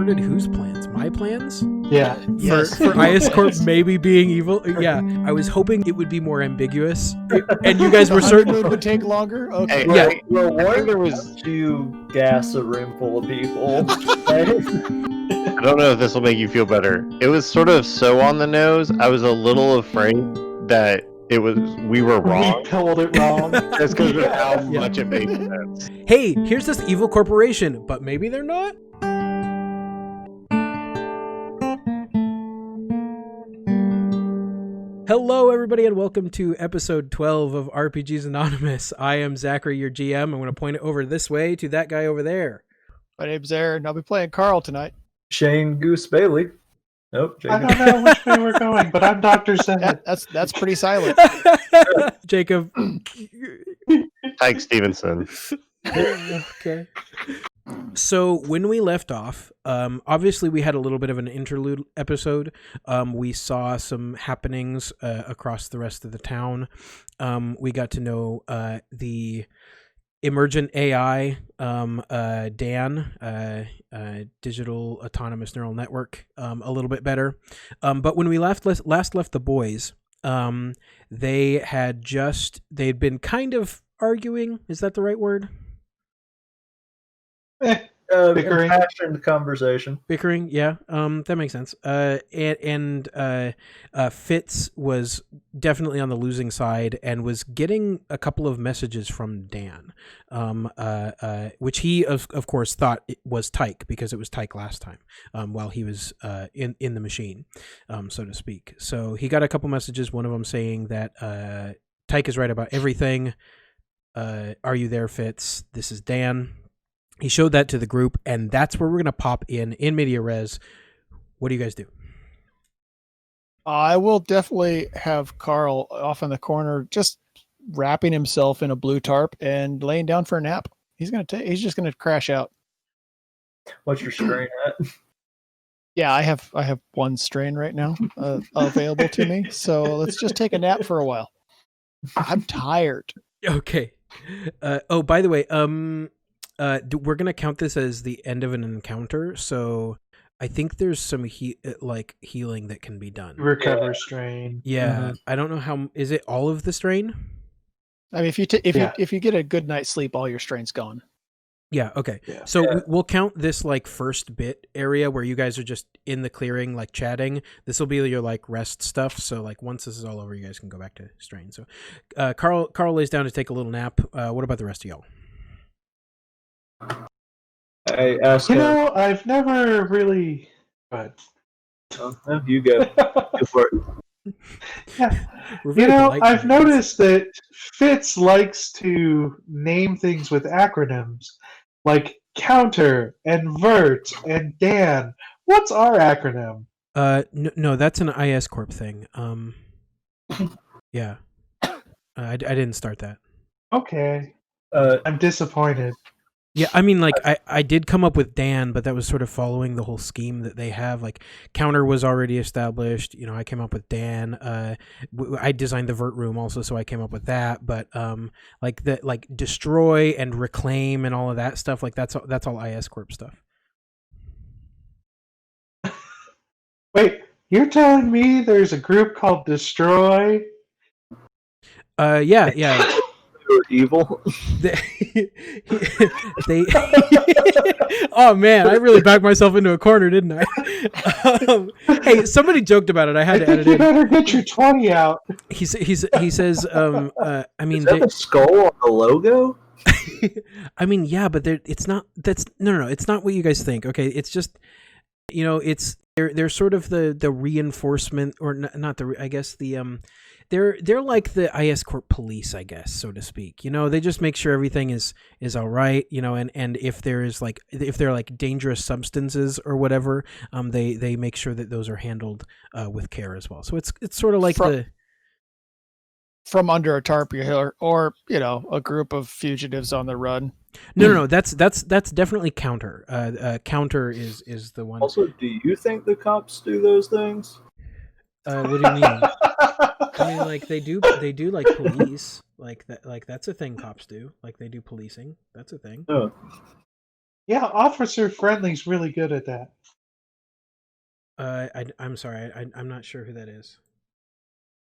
thwarted whose plans? My plans? Yeah. Yes. For IS Corp maybe being evil? Yeah. I was hoping it would be more ambiguous. And you guys were certain. It would take longer? Okay. Hey, Yeah. Well, there there was- was you gas a room full of people. I don't know if this will make you feel better. It was sort of so on the nose. I was a little afraid that we were wrong. We told it wrong. Just because of how Yeah. much it makes sense. Hey, here's this evil corporation, but maybe they're not? Hello, everybody, and welcome to episode 12 of RPGs Anonymous. I am Zachary, your GM. I'm going to point it over this way to that guy over there. My name's Aaron. I'll be playing Carl tonight. Shane Goose Bailey. Nope. I don't know which way we're going, but I'm Dr. Zed. That's pretty silent. Jacob. Tyke Stevenson. Okay. So when we left off, obviously we had a little bit of an interlude episode. We saw some happenings across the rest of the town. We got to know the emergent AI, Dan, Digital Autonomous Neural Network, a little bit better. But when we last left the boys, they'd been kind of arguing. Is that the right word? Bickering. Impassioned conversation. Bickering, yeah, that makes sense. And Fitz was definitely on the losing side and was getting a couple of messages from Dan, which he of course thought it was Taike because it was Taike last time, while he was in the machine, so to speak. So he got a couple messages. One of them saying that Taike is right about everything. Are you there, Fitz? This is Dan. He showed that to the group, and that's where we're going to pop in media res. What do you guys do? I will definitely have Carl off in the corner, just wrapping himself in a blue tarp and laying down for a nap. He's just gonna crash out. What's your strain at? Yeah, I have one strain right now available to me, so let's just take a nap for a while. I'm tired. Okay. Oh, by the way, we're going to count this as the end of an encounter, so I think there's some healing that can be done. Recover strain. Yeah, Mm-hmm. I don't know how. Is it all of the strain? I mean, if you get a good night's sleep, all your strain's gone. Yeah, okay. Yeah. So we'll count this first bit area where you guys are just in the clearing chatting. This will be your rest stuff. So once this is all over, you guys can go back to strain. So Carl lays down to take a little nap. What about the rest of y'all? I asked I've never really... But you go. Go for it. yeah. We're very polite I've tonight. noticed that Fitz likes to name things with acronyms, like counter and vert and Dan. What's our acronym? No, that's an IS Corp thing. Yeah. I didn't start that. Okay. Uh, I'm disappointed. Yeah, I mean, I did come up with Dan, but that was sort of following the whole scheme that they have. Counter was already established. I came up with Dan. I designed the vert room also, so I came up with that. But destroy and reclaim and all of that stuff. That's all IS Corp stuff. Wait, you're telling me there's a group called Destroy? Yeah. you're evil. They oh man, I really backed myself into a corner, didn't I? Hey, somebody joked about it. I had to edit You it. better get your 20 out. He says, I mean, Is that the skull on the logo? I mean, yeah, but it's not. That's no. It's not what you guys think. Okay, it's just, it's they're sort of the reinforcement, or not the. I guess the They're like the IS Corp police, I guess, so to speak. They just make sure everything is all right, and if there is if they're dangerous substances or whatever, they make sure that those are handled with care as well. So it's sort of like from under a tarp, or a group of fugitives on the run. No, that's definitely counter. Counter is the one. Also, do you think the cops do those things? What do you mean? I mean, they do police, that, that's a thing cops do. They do policing. That's a thing. Oh. Yeah, Officer Friendly's really good at that. I'm sorry. I'm not sure who that is.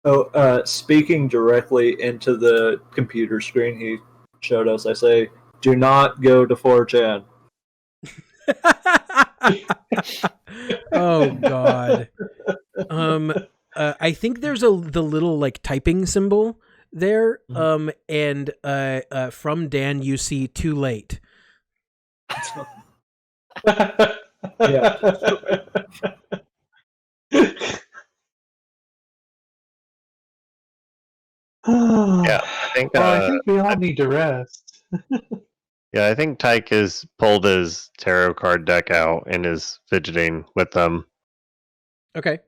Oh, speaking directly into the computer screen he showed us, I say, do not go to 4chan. Oh God. I think there's the little like typing symbol there. And from Dan you see too late. Yeah. Yeah, I think. Well, I think we all need to rest. Yeah, I think Taike has pulled his tarot card deck out and is fidgeting with them. Okay.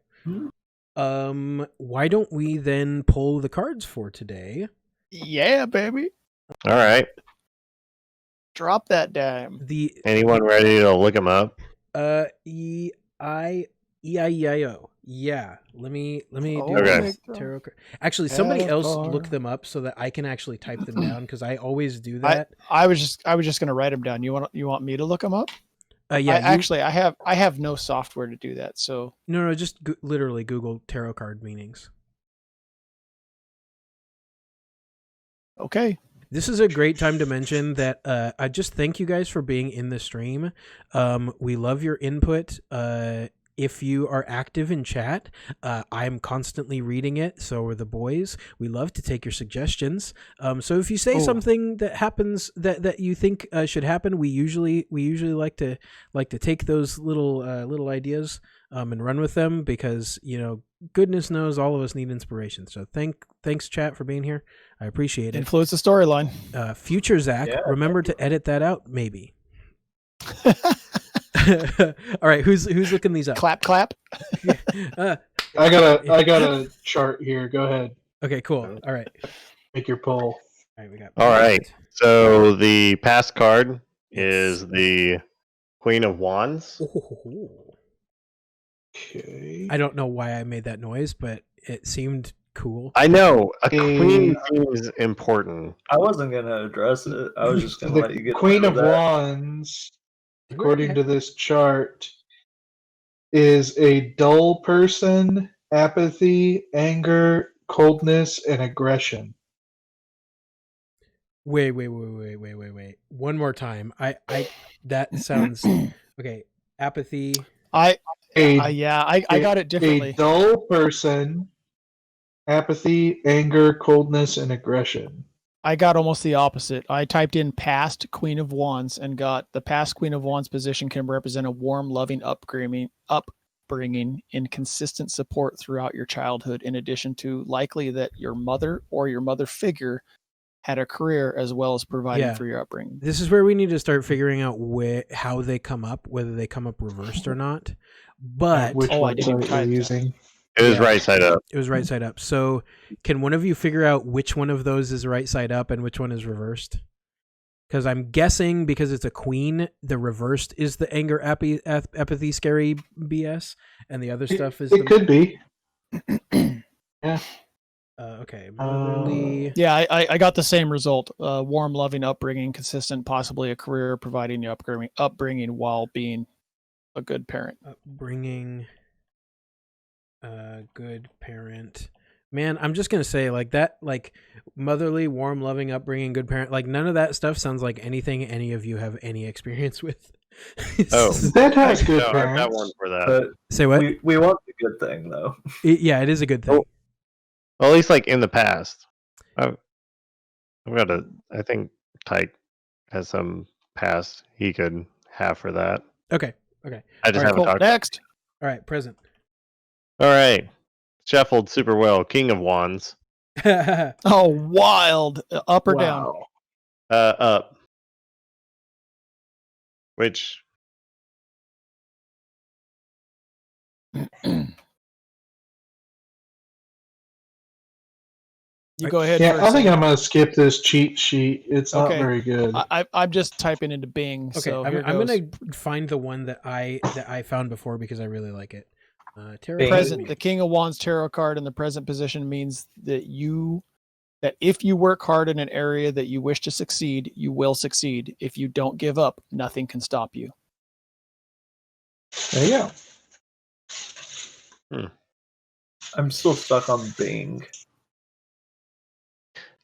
Why don't we then pull the cards for today? Yeah, baby. All right. Drop that dime. Anyone ready to look them up? E-I-E-I-E-I-O. Yeah. Let me do Okay. this tarot card. Actually, somebody else look them up so that I can actually type them down because I always do that. I was just going to write them down. You want me to look them up? Yeah. I have no software to do that. So No, just literally Google tarot card meanings. Okay. This is a great time to mention that I just thank you guys for being in the stream. We love your input. If you are active in chat, I'm constantly reading it. So are the boys. We love to take your suggestions. So if you say something that happens that you think should happen, we usually like to take those little ideas and run with them because goodness knows all of us need inspiration. So thanks chat for being here. I appreciate it. Influence the storyline. Future Zach, remember to edit that out, maybe. All right, who's looking these up? Clap. I got a chart here. Go ahead. Okay, cool. All right. Make your poll. All right, we got. All right. So the past card is the Queen of Wands. Okay. I don't know why I made that noise, but it seemed cool. I know a queen seems important. I wasn't gonna address it. I was just gonna let you The get Queen of that. Wands, according to this chart, is a dull person, apathy, anger, coldness, and aggression. Wait. One more time. I that sounds okay. Apathy. I got it differently. A dull person, apathy, anger, coldness, and aggression. I got almost the opposite. I typed in past Queen of Wands and got the past Queen of Wands position can represent a warm, loving upbringing and consistent support throughout your childhood, in addition to likely that your mother or your mother figure had a career as well as providing for your upbringing. This is where we need to start figuring out how they come up, whether they come up reversed or not. But which I didn't type using. It was right side up. It was right side up. So can one of you figure out which one of those is right side up and which one is reversed? Because I'm guessing because it's a queen, the reversed is the anger, apathy, scary BS, and the other stuff is. It could be. Yeah. Okay. Motherly. Yeah, I got the same result. Warm, loving upbringing, consistent, possibly a career, providing you upbringing while being a good parent. Upbringing. Good parent. Man, I'm just gonna say like that, like motherly, warm, loving upbringing, good parent. Like none of that stuff sounds like anything any of you have any experience with. That has good parents. I've got one for that. But Say what? we want the good thing though. Yeah, it is a good thing. Oh. Well, at least like in the past. I've got I think Taike has some past he could have for that. Okay. I just haven't talked. Next. All right, present. All right. Shuffled super well. King of Wands. Oh, wild. Up or down? Up. Which You go ahead. Yeah, first. I think I'm gonna skip this cheat sheet. It's not Okay. very good. I'm just typing into Bing. Okay, So I'm here gonna goes. find the one that I found before because I really like it. Tarot Bing. Present. The King of Wands tarot card in the present position means that if you work hard in an area that you wish to succeed, you will succeed. If you don't give up, nothing can stop you. There you go. I'm still stuck on Bing.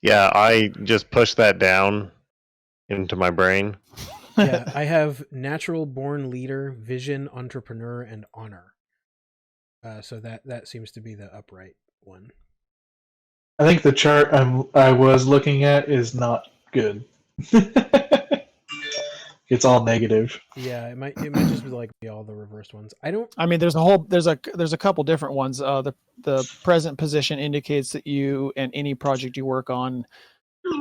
Yeah, I just pushed that down into my brain. Yeah, I have natural born leader, vision, entrepreneur, and honor. So that seems to be the upright one. I think the chart I was looking at is not good. It's all negative. Yeah, it might just be all the reversed ones. I don't. I mean, there's a couple different ones. The present position indicates that you and any project you work on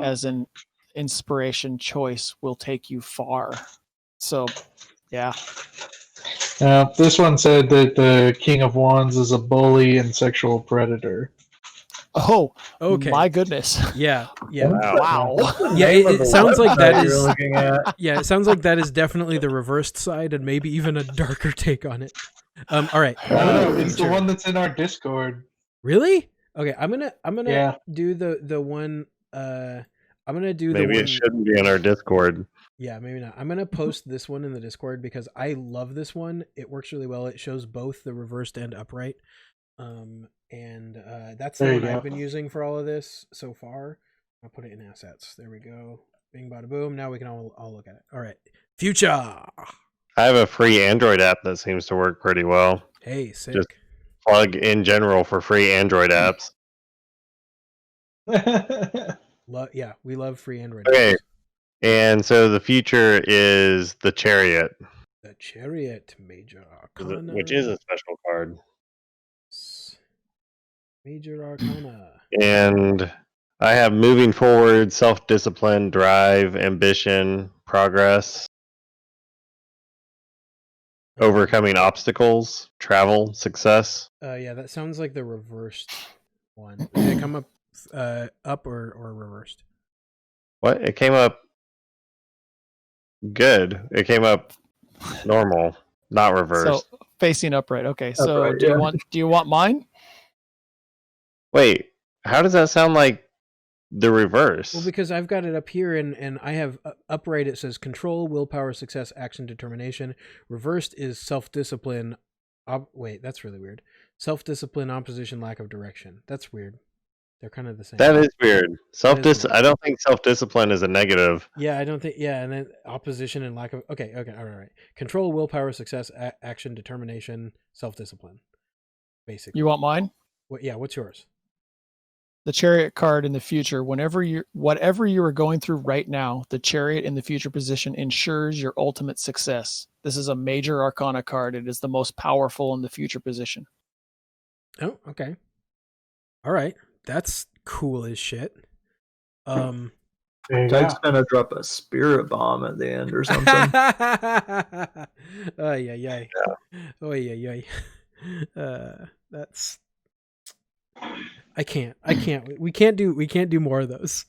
as an inspiration choice will take you far. So, yeah. This one said that the King of Wands is a bully and sexual predator. Oh, Okay. my goodness. Yeah. Wow. Yeah, it sounds like that is. You're looking at. Yeah, it sounds like that is definitely the reversed side, and maybe even a darker take on it. All right. No, it's the one that's in our Discord. Really? Okay, I'm gonna Yeah. do the one. I'm gonna do Maybe the one. it shouldn't be in our Discord. Yeah, maybe not. I'm gonna post this one in the Discord because I love this one. It works really well. It shows both the reversed and upright. That's the There one you I've go. been using for all of this so far. I'll put it in assets. There we go. Bing, bada, boom. Now we can all look at it. All right. Future. I have a free Android app that seems to work pretty well. Hey, sick. Just plug in general for free Android apps. Yeah, we love free Android. Okay. apps. And so the future is the Chariot, The Chariot, Major Arcana. which is a special card. Major Arcana. And I have moving forward, self-discipline, drive, ambition, progress, overcoming obstacles, travel, success. Yeah, that sounds like the reversed one. Did it come up or reversed? What? It came up good. It came up normal, not reversed. So facing upright. Okay. So Upright, do you yeah. want mine? Wait, how does that sound like the reverse? Well, because I've got it up here, and I have upright. It says control, willpower, success, action, determination. Reversed is self-discipline. Wait, that's really weird. Self-discipline, opposition, lack of direction. That's weird. They're kind of the same. That is weird. weird. I don't think self-discipline is a negative. Yeah, I don't think. Yeah, and then opposition and lack of. Okay, all right. Control, willpower, success, action, determination, self-discipline. Basically. You want mine? Yeah. What's yours? The Chariot card in the future. Whatever you are going through right now, the Chariot in the future position ensures your ultimate success. This is a major Arcana card. It is the most powerful in the future position. Oh, okay. All right. That's cool as shit. There you Taike's go. gonna drop a spirit bomb at the end or something. Ay. That's. I can't. We can't do more of those.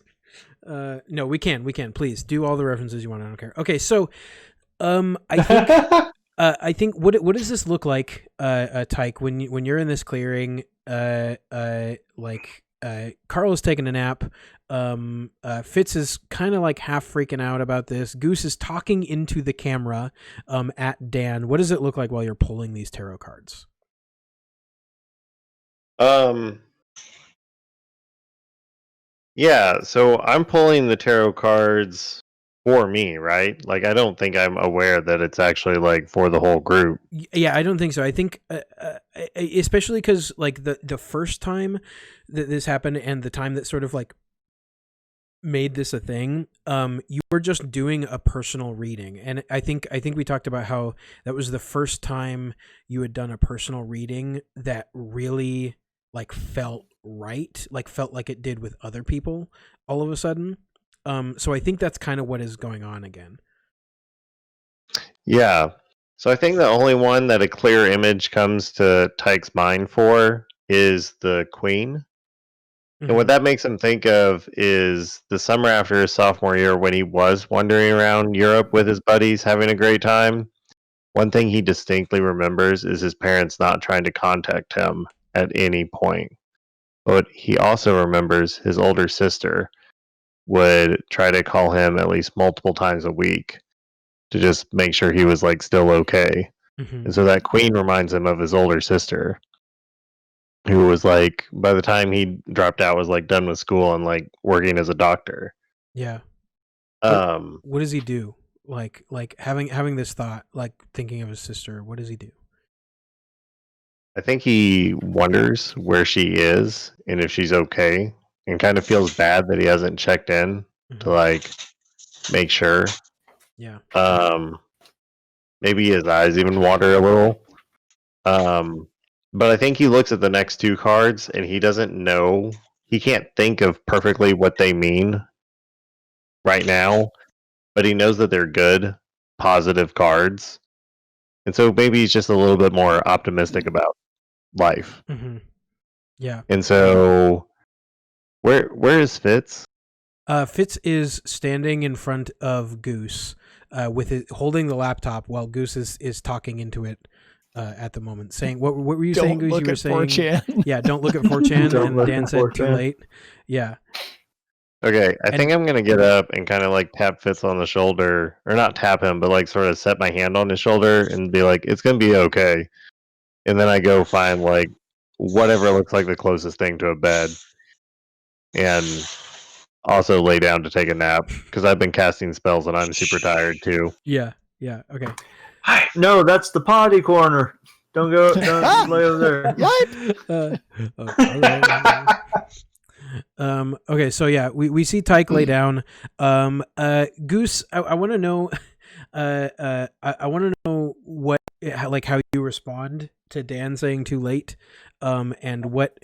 No, we can. Please do all the references you want. I don't care. Okay, so, I think what does this look like, Taike, when you're in this clearing? Carl is taking a nap. Fitz is kind of like half freaking out about this. Goose is talking into the camera at Dan. What does it look like while you're pulling these tarot cards? Yeah, so I'm pulling the tarot cards for me, right? Like, I don't think I'm aware that it's actually like for the whole group. Yeah, I don't think so. I think, especially because like the first time that this happened and the time that sort of like made this a thing, you were just doing a personal reading, and I think we talked about how that was the first time you had done a personal reading that really like felt right, like felt like it did with other people all of a sudden. So I think that's kind of what is going on again. Yeah. So I think the only one that a clear image comes to Taike's mind for is the Queen. And what that makes him think of is the summer after his sophomore year when he was wandering around Europe with his buddies having a great time. One thing he distinctly remembers is his parents not trying to contact him at any point. But he also remembers his older sister would try to call him at least multiple times a week to just make sure he was like still okay. And so that Queen reminds him of his older sister. who was like, by the time he dropped out, was like done with school and like working as a doctor. Yeah. Um, What does he do? Like having this thought, like thinking of his sister. What does he do? I think he wonders where she is and if she's okay, and kind of feels bad that he hasn't checked in to like make sure. Yeah. Maybe his eyes even water a little. But I think he looks at the next two cards and he doesn't know. He can't think of perfectly what they mean right now, but he knows that they're good, positive cards. And so maybe he's just a little bit more optimistic about life. Mm-hmm. Yeah. And so where is Fitz? Fitz is standing in front of Goose, with it holding the laptop while Goose is talking into it at the moment, saying what were you saying, Goose? Don't You look were at saying 4chan. yeah, don't look at 4chan, Don't and look Dan at said too 4chan. late. Yeah. Okay, I And- think I'm gonna get up and kind of like tap Fitz on the shoulder, or not tap him, but like sort of set my hand on his shoulder and be like, "It's gonna be okay." And then I go find like whatever looks like the closest thing to a bed, and also lay down to take a nap because I've been casting spells and I'm super tired too. Yeah. Yeah. Okay. No, that's the potty corner. Don't go. Don't lay over there. What? All right. Okay, so yeah, we see Taike lay down. Goose, I want to know. I want to know how you respond to Dan saying too late, and what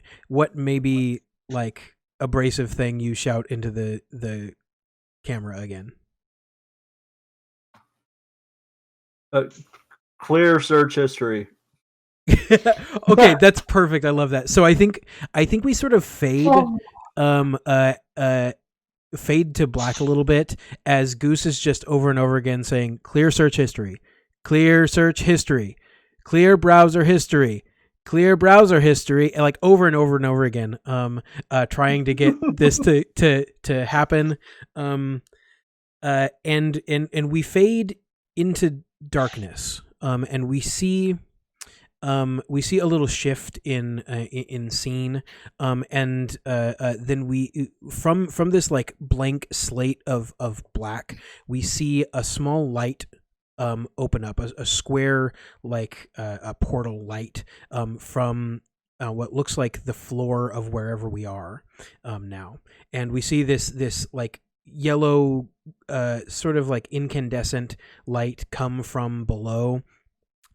maybe like abrasive thing you shout into the camera again. Clear search history. Okay, that's perfect. I love that. So I think we sort of fade fade to black a little bit as Goose is just over and over again saying clear search history, clear search history, clear browser history, clear browser history, and like over and over and over again, trying to get this to happen. And we fade into darkness, and we see a little shift in scene, and then we from this like blank slate of black, we see a small light open up, a square like a portal light from what looks like the floor of wherever we are now, and we see this like yellow sort of like incandescent light come from below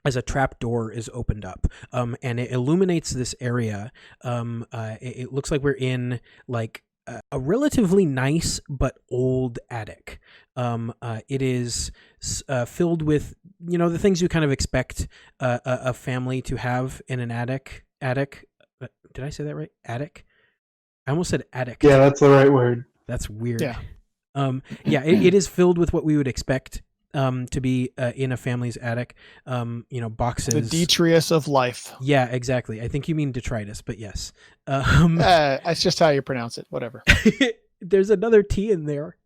as a trap door is opened up, and it illuminates this area. It looks like we're in like a relatively nice but old attic. It is filled with the things you kind of expect a family to have in an attic. Did I say that right? Attic. I almost said attic. Yeah, that's the right word. That's weird. Yeah. It is filled with what we would expect to be in a family's attic. Boxes. The detritus of life. Yeah, exactly. I think you mean detritus, but yes. That's just how you pronounce it. Whatever. There's another T in there.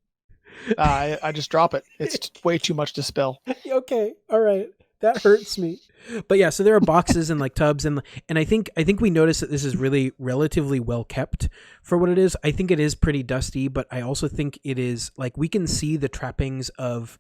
I just drop it. It's way too much to spell. Okay, all right. That hurts me. But yeah, so there are boxes and like tubs and I think we notice that this is really relatively well kept for what it is. I think it is pretty dusty, but I also think it is like we can see the trappings of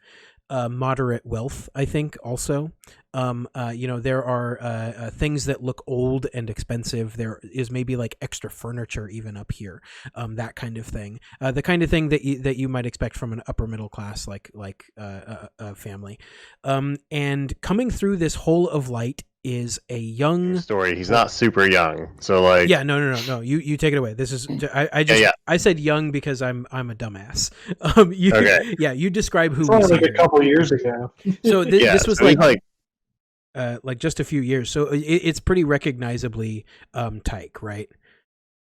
moderate wealth. I think also, there are things that look old and expensive. There is maybe like extra furniture even up here, that kind of thing. The kind of thing that you might expect from an upper middle class like a family. And coming through this hole of light is a young Story. He's not super young, so like yeah no you take it away. This is I said young because I'm a dumbass. Okay. You describe who It's we only see like a here. couple years ago. So this was so he's like just a few years, so it's pretty recognizably Taike, right?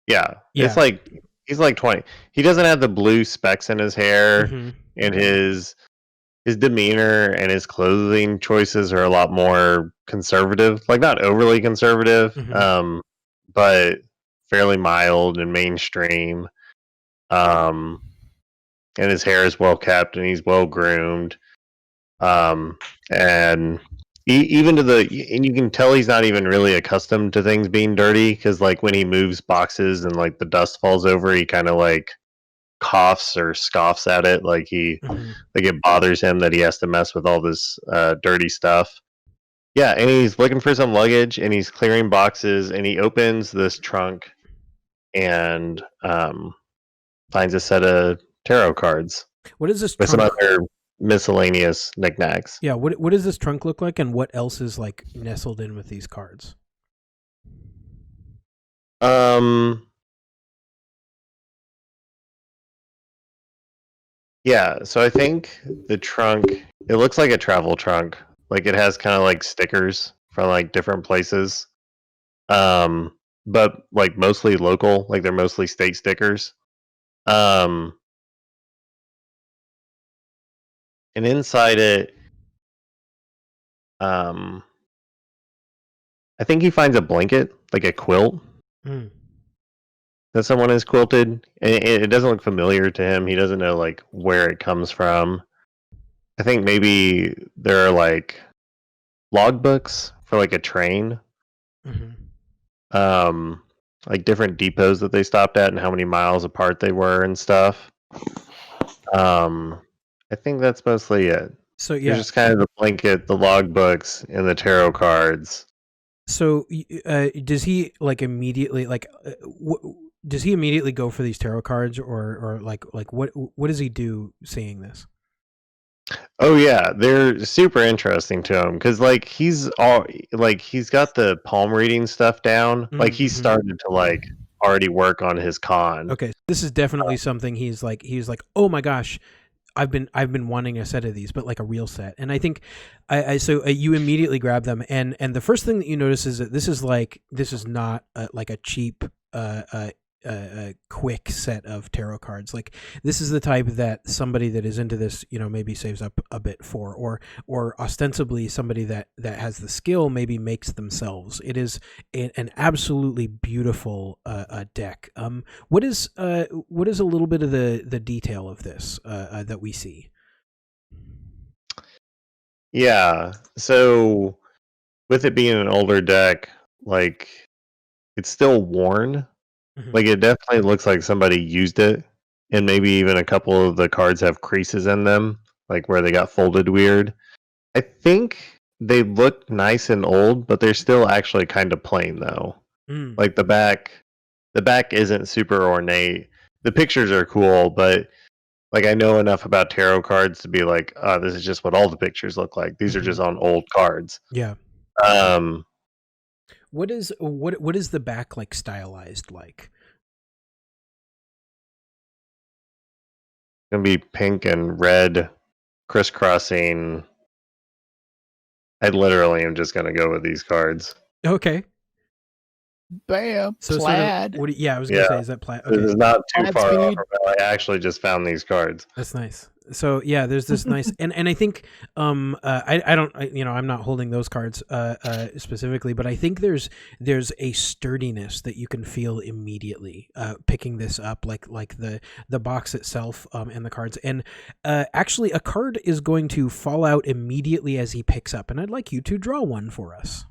Yeah. Yeah. It's like he's like 20. He doesn't have the blue specks in his hair, Mhm. and his demeanor and his clothing choices are a lot more conservative. Like not overly conservative, Mhm. but fairly mild and mainstream. And his hair is well kept and he's well groomed. And Even to and you can tell he's not even really accustomed to things being dirty, because like when he moves boxes and like the dust falls over, he kind of like coughs or scoffs at it, like like it bothers him that he has to mess with all this dirty stuff. Yeah, and he's looking for some luggage, and he's clearing boxes, and he opens this trunk and finds a set of tarot cards What is this with some trunk? other miscellaneous knickknacks. Yeah, what does this trunk look like, and what else is like nestled in with these cards? Yeah, so I think the trunk, it looks like a travel trunk. Like it has kind of like stickers from like different places. But like mostly local, like they're mostly state stickers. And inside it, I think he finds a blanket, like a quilt that someone has quilted. And it doesn't look familiar to him. He doesn't know like where it comes from. I think maybe there are like logbooks for like a train. Like different depots that they stopped at and how many miles apart they were and stuff. I think that's mostly it. So yeah, There's just kind of the blanket, the logbooks, and the tarot cards. So does he like immediately like does he immediately go for these tarot cards, or like what does he do seeing this? Oh yeah, they're super interesting to him because like he's got the palm reading stuff down. Like he started to like already work on his con. Okay, this is definitely something he's like oh my gosh, I've been wanting a set of these, but like a real set. And I think you immediately grab them, and the first thing that you notice is that this is not like a cheap quick set of tarot cards. Like this is the type that somebody that is into this, maybe saves up a bit for, or ostensibly somebody that has the skill maybe makes themselves. It is an absolutely beautiful deck. What is a little bit of the detail of this that we see? Yeah, so with it being an older deck, like it's still worn. Like it definitely looks like somebody used it, and maybe even a couple of the cards have creases in them, like where they got folded weird. I think they look nice and old, but they're still actually kind of plain though. Like the back isn't super ornate. The pictures are cool, but like I know enough about tarot cards to be like, this is just what all the pictures look like. These are just on old cards. Yeah. What is the back like stylized like? It's gonna be pink and red, crisscrossing. I literally am just gonna go with these cards. Okay. Bam. So plaid. Sort of, I was gonna say, is that plaid? Okay. This is not too Plaid far off. speed. I actually just found these cards. That's nice. So yeah, there's this nice, and I think I'm not holding those cards specifically, but I think there's a sturdiness that you can feel immediately picking this up, like the box itself and the cards, and actually a card is going to fall out immediately as he picks up, and I'd like you to draw one for us.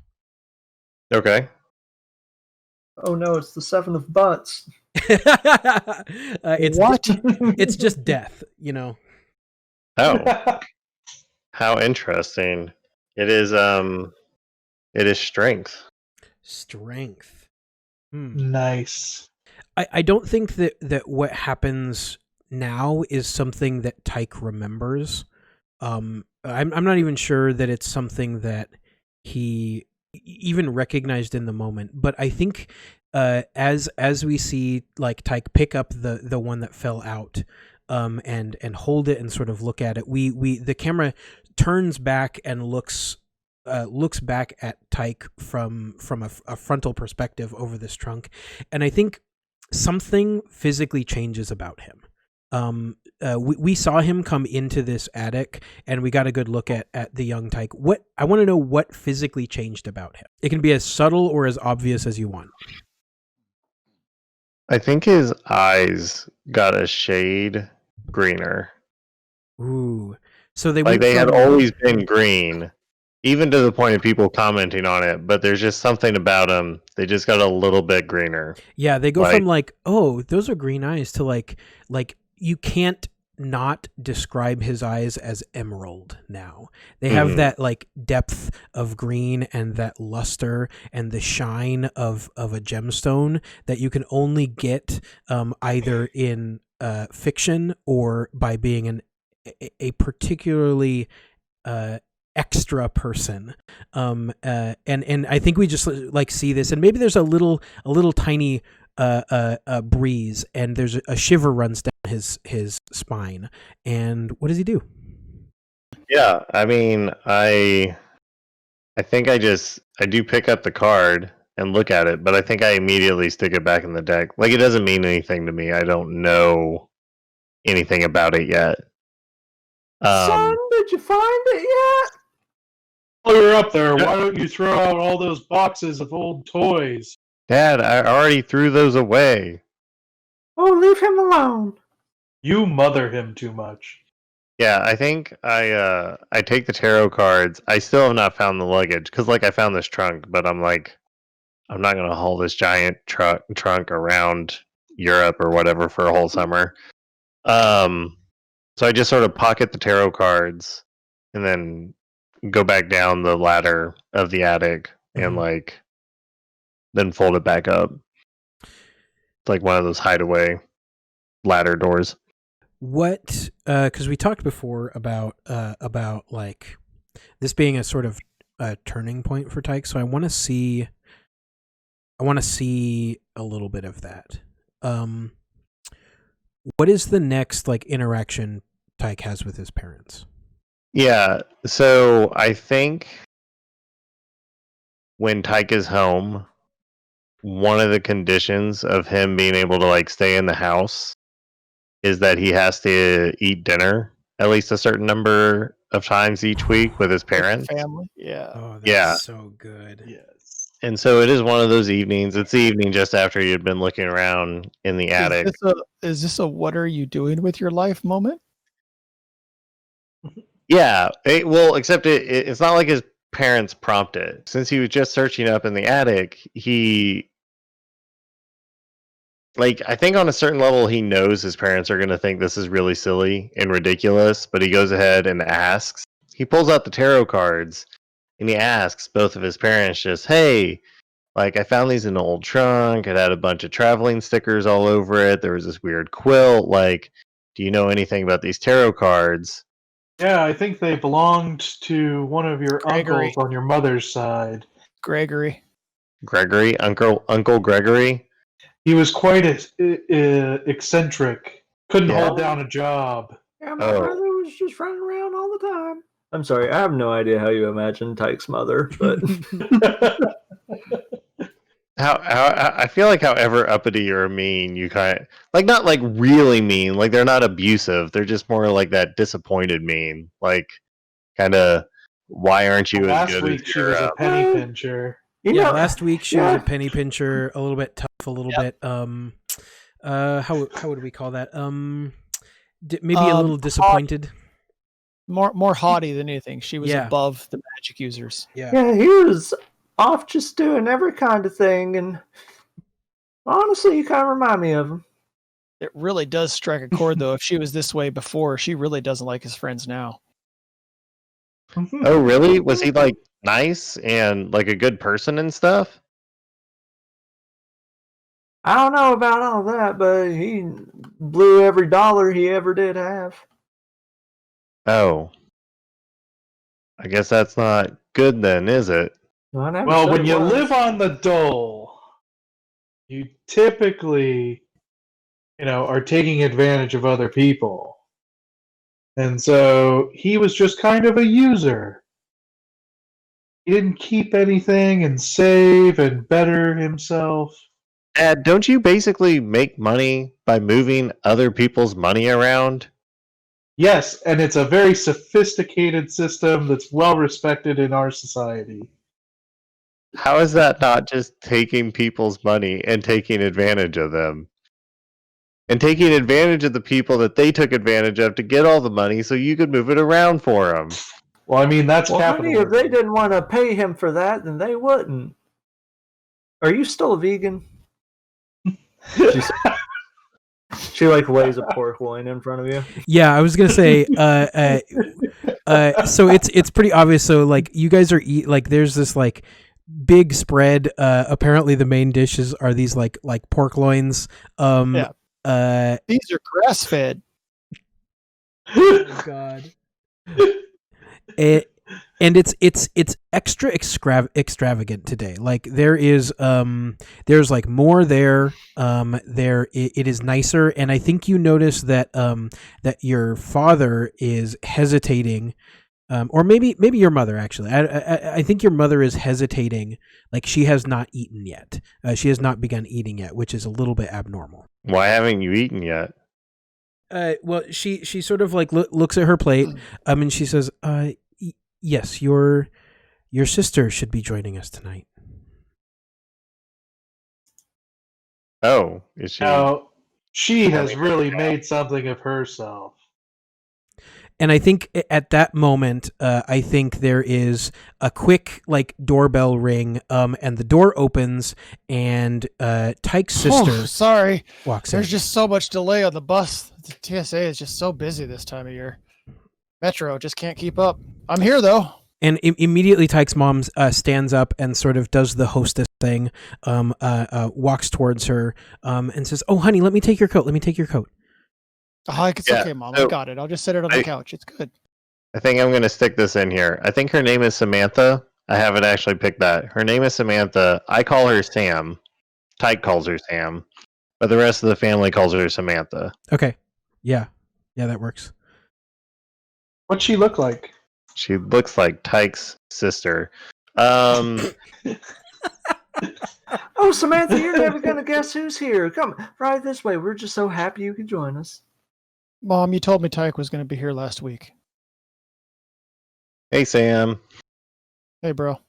Okay. Oh no, it's the Seven of Butts. It's What? It's just death, Oh, how interesting! It is. It is strength. Strength. Nice. I don't think that what happens now is something that Taike remembers. I'm not even sure that it's something that he even recognized in the moment. But I think as we see like Taike pick up the one that fell out, and hold it and sort of look at it, the camera turns back and looks back at Taike from a frontal perspective over this trunk, and I think something physically changes about him. We saw him come into this attic, and we got a good look at the young Taike. I want to know what physically changed about him. It can be as subtle or as obvious as you want. I think his eyes got a shade greener. Ooh, so they Like went they had from- always been green, even to the point of people commenting on it, but there's just something about them. They just got a little bit greener. Yeah, they go from like, oh, those are green eyes to like you can't not describe his eyes as emerald now. They have that like depth of green and that luster and the shine of a gemstone that you can only get either in fiction or by being a particularly extra person. And I think we just like see this, and maybe there's a little tiny breeze, and there's a shiver runs down his spine. And what does he do? Yeah, I mean, I think I do pick up the card and look at it, but I think I immediately stick it back in the deck. Like, it doesn't mean anything to me. I don't know anything about it yet. Son, did you find it yet? While you're up there, why don't you throw out all those boxes of old toys? Dad, I already threw those away. Oh, leave him alone. You mother him too much. Yeah, I think I take the tarot cards. I still have not found the luggage because, like, I found this trunk, but I'm like, I'm not gonna haul this giant trunk around Europe or whatever for a whole summer. So I just sort of pocket the tarot cards and then go back down the ladder of the attic and like then fold it back up. It's like one of those hideaway ladder doors. What? Because we talked before about like this being a sort of turning point for Taike, so I want to see a little bit of that. What is the next like interaction Taike has with his parents? Yeah, so I think when Taike is home, one of the conditions of him being able to like stay in the house is that he has to eat dinner at least a certain number of times each week with his parents. Family, yeah. Oh, that's so good. Yes. And so it is one of those evenings. It's the evening just after you'd been looking around in the attic. Is this a what are you doing with your life moment? Yeah, except it's not like his parents prompted. Since he was just searching up in the attic, I think on a certain level, he knows his parents are going to think this is really silly and ridiculous, but he goes ahead and asks. He pulls out the tarot cards, and he asks both of his parents just, hey, like, I found these in an old trunk. It had a bunch of traveling stickers all over it. There was this weird quilt. Like, do you know anything about these tarot cards? Yeah, I think they belonged to one of your Gregory. uncles on your mother's side. Gregory, Uncle Gregory. He was quite eccentric. Couldn't Yeah. hold down a job. Yeah, my brother was just running around all the time. I'm sorry, I have no idea how you imagine Taike's mother, but How I feel like however uppity or mean you kind of like, not like really mean, like they're not abusive, they're just more like that disappointed mean, like kind of why aren't you as Last good week as she your was a penny pincher. Last week she was a penny pincher, a little bit tough, a little bit how would we call that? Maybe a little disappointed. more haughty than anything. She was above the magic users. Yeah, he was off just doing every kind of thing, and honestly, you kind of remind me of him. It really does strike a chord, though. If she was this way before, she really doesn't like his friends now. Oh, really? Was he like nice and like a good person and stuff? I don't know about all that, but he blew every dollar he ever did have. Oh, I guess that's not good then, is it? Well, when you live on the dole, you typically, are taking advantage of other people. And so he was just kind of a user. He didn't keep anything and save and better himself. Dad, don't you basically make money by moving other people's money around? Yes, and it's a very sophisticated system that's well respected in our society. How is that not just taking people's money and taking advantage of them? And taking advantage of the people that they took advantage of to get all the money so you could move it around for them. Well, I mean, that's Well, honey, capitalism. if they didn't want to pay him for that, then they wouldn't. Are you still a vegan? She like lays a pork loin in front of you. Yeah, I was gonna say. So it's pretty obvious. So like you guys are like there's this like big spread. Apparently the main dishes are these like pork loins. Yeah. These are grass fed. Oh God. And it's extra extravagant today. Like there's like more there. It is nicer, and I think you notice that that your father is hesitating, or maybe your mother actually. I think your mother is hesitating, like she has not eaten yet. She has not begun eating yet, which is a little bit abnormal. Why haven't you eaten yet? Well, she sort of like looks at her plate, and she says, yes, your sister should be joining us tonight. Oh, is she? Now, she has really made something of herself. And I think at that moment, I think there is a quick like doorbell ring, and the door opens, and Taike's sister Sorry, walks in. there's just so much delay on the bus. The TSA is just so busy this time of year. Metro just can't keep up. I'm here though. And immediately Taike's mom stands up and sort of does the hostess thing, walks towards her, and says, "Oh, honey, let me take your coat. Let me take your coat." It's okay, Mom. I got it. I'll just set it on the couch. It's good. I think I'm going to stick this in here. I think her name is Samantha. I haven't actually picked that. Her name is Samantha. I call her Sam. Taike calls her Sam. But the rest of the family calls her Samantha. Okay. Yeah, that works. What's she look like? She looks like Taike's sister. Oh, Samantha, you're never going to guess who's here. Come right this way. We're just so happy you could join us. Mom, you told me Taike was going to be here last week. Hey, Sam. Hey, bro.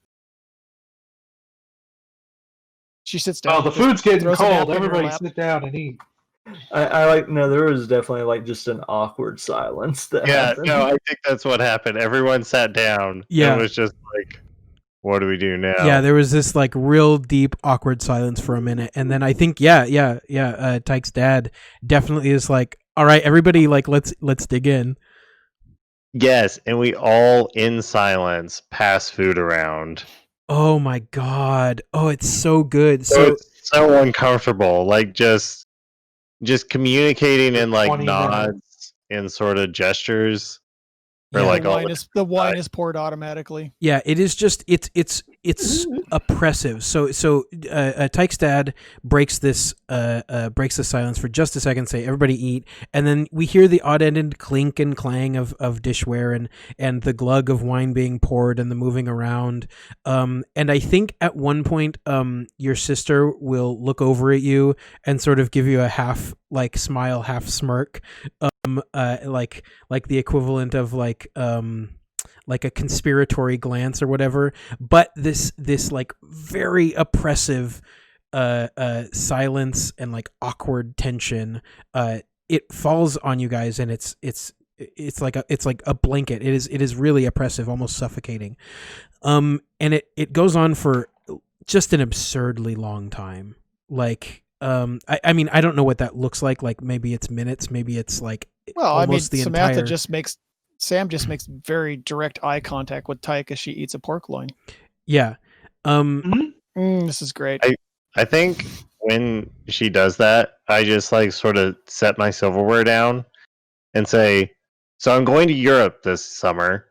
She sits down. Oh, the food's getting throws a cold. napkin in her Everybody lap. sit down and eat. I like, no, there was definitely like just an awkward silence that happened. No, I think that's what happened. Everyone sat down. Yeah. And it was just like, what do we do now? Yeah, there was this like real deep awkward silence for a minute, and then I think Taike's dad definitely is like, all right, everybody, like let's dig in. Yes, and we all in silence pass food around. Oh my God. Oh, it's so good. So it's so uncomfortable. Like just communicating in like 20 nods minutes. and sort of gestures. Yeah, Or like the wine is poured automatically. Yeah, it is just it's oppressive. So Taike's dad breaks the silence for just a second, say everybody eat, and then we hear the odd-ended clink and clang of dishware and the glug of wine being poured and the moving around. And I think at one point your sister will look over at you and sort of give you a half like smile, half smirk. Like the equivalent of like a conspiratory glance or whatever, but this like very oppressive silence and like awkward tension, it falls on you guys, and it's like a blanket. It is really oppressive, almost suffocating, and it goes on for just an absurdly long time. Like I mean, I don't know what that looks like maybe it's minutes, maybe it's like almost the Samantha entire... Sam just makes very direct eye contact with Taike as she eats a pork loin. Yeah. This is great. I think when she does that, I just like sort of set my silverware down and say, so I'm going to Europe this summer.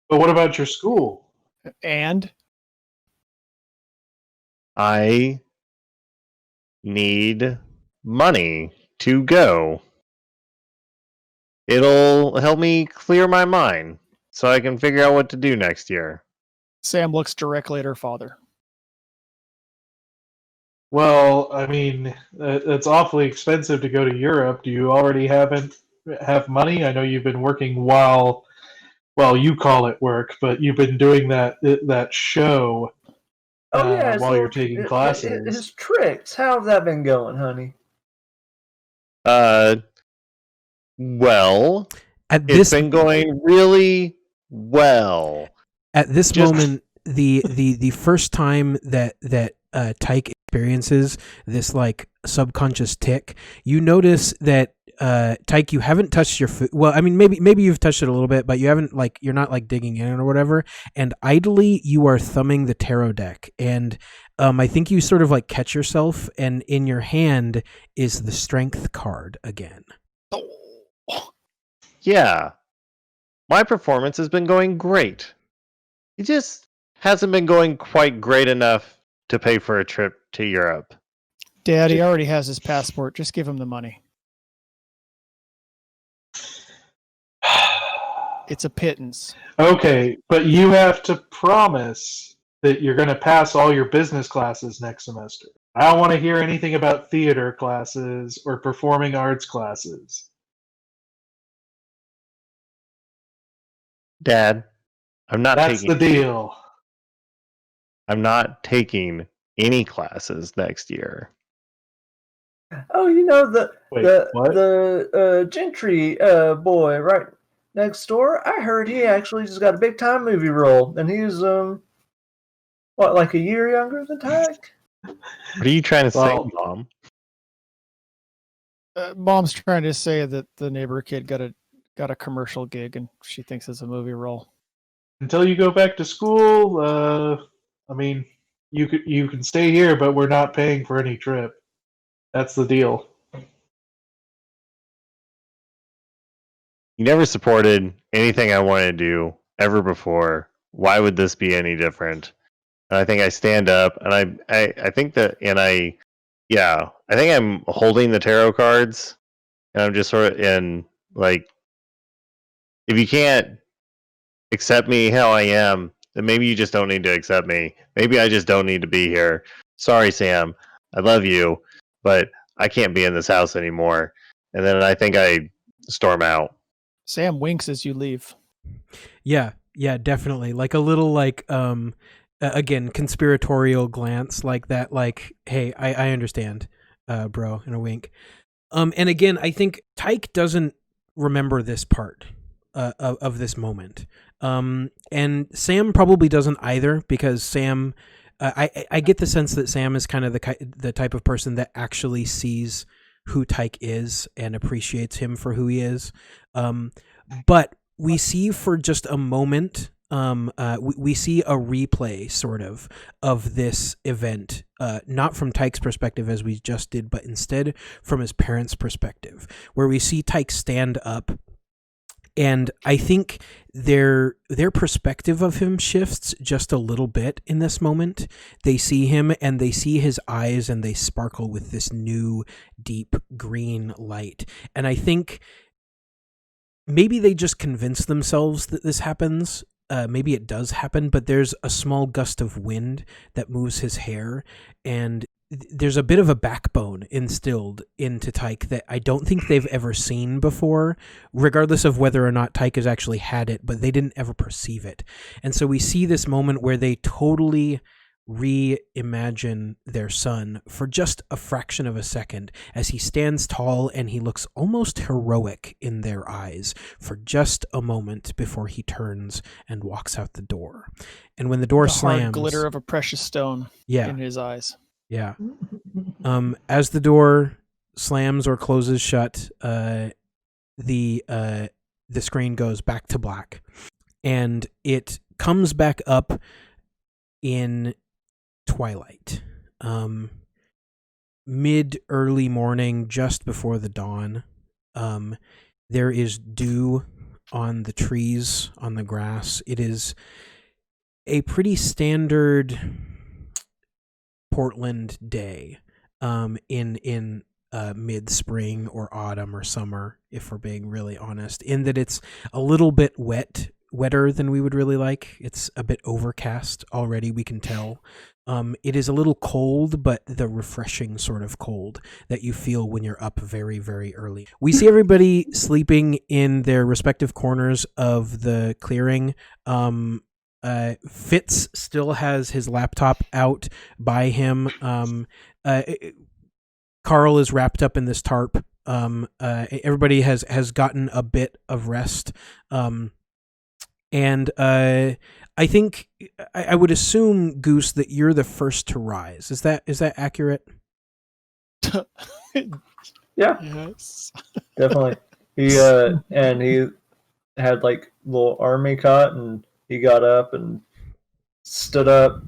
But what about your school? And I need money to go. It'll help me clear my mind so I can figure out what to do next year. Sam looks directly at her father. Well, I mean, it's awfully expensive to go to Europe. Do you already have money? I know you've been working while you call it work, but you've been doing that show while you're taking classes. His tricks. How have that been going, honey? Well, At it's been going really, Well, At this Just- moment, the first time that Taike experiences this like subconscious tick, you notice that Taike, you haven't touched your food. Well, I mean, maybe you've touched it a little bit, but you haven't you're not like digging in or whatever. And idly, you are thumbing the tarot deck, and I think you sort of like catch yourself, and in your hand is the Strength card again. yeah, my performance has been going great. It just hasn't been going quite great enough to pay for a trip to Europe. Dad, he already has his passport. Just give him the money. It's a pittance. Okay, but you have to promise that you're going to pass all your business classes next semester. I don't want to hear anything about theater classes or performing arts classes. Dad, I'm not That's taking the deal. I'm not taking any classes next year. Oh, you know Wait, the what? the Gentry boy right next door. I heard he actually just got a big time movie role, and he's what, like a year younger than Taike? What are you trying to Well- say, Mom? Mom's trying to say that the neighbor kid got a commercial gig, and she thinks it's a movie role. Until you go back to school, I mean, you can stay here, but we're not paying for any trip. That's the deal. You never supported anything I wanted to do ever before. Why would this be any different? And I think I stand up, and I think that, and I think I'm holding the tarot cards, and I'm just sort of in like, if you can't accept me how I am, then maybe you just don't need to accept me. Maybe I just don't need to be here. Sorry, Sam. I love you, but I can't be in this house anymore. And then I think I storm out. Sam winks as you leave. Yeah, definitely. Like a little again, conspiratorial glance like that, like, hey, I understand, bro, and a wink. And again, I think Taike doesn't remember this part of this moment. And Sam probably doesn't either, because Sam, I get the sense that Sam is kind of the type of person that actually sees who Taike is and appreciates him for who he is. But we see for just a moment, we see a replay sort of this event, not from Taike's perspective as we just did, but instead from his parents' perspective, where we see Taike stand up. And I think their perspective of him shifts just a little bit in this moment. They see him and they see his eyes, and they sparkle with this new deep green light. And I think maybe they just convince themselves that this happens. Maybe it does happen, but there's a small gust of wind that moves his hair, and there's a bit of a backbone instilled into Taike that I don't think they've ever seen before, regardless of whether or not Taike has actually had it, but they didn't ever perceive it. And so we see this moment where they totally reimagine their son for just a fraction of a second, as he stands tall and he looks almost heroic in their eyes for just a moment before he turns and walks out the door. And when the door The hard slams, glitter of a precious stone in his eyes. Yeah. As the door slams or closes shut, the screen goes back to black, and it comes back up in twilight. Mid early morning, just before the dawn. There is dew on the trees, on the grass. It is a pretty standard Portland day, in mid-spring or autumn or summer, if we're being really honest, in that it's a little bit wetter than we would really like. It's a bit overcast already, we can tell. It is a little cold, but the refreshing sort of cold that you feel when you're up very, very early. We see everybody sleeping in their respective corners of the clearing. Fitz still has his laptop out by him. Carl is wrapped up in this tarp. Everybody has gotten a bit of rest. And And I think I would assume, Goose, that you're the first to rise. Is that accurate? Yeah, Yes. definitely. He and he had like little army cot, and he got up and stood up,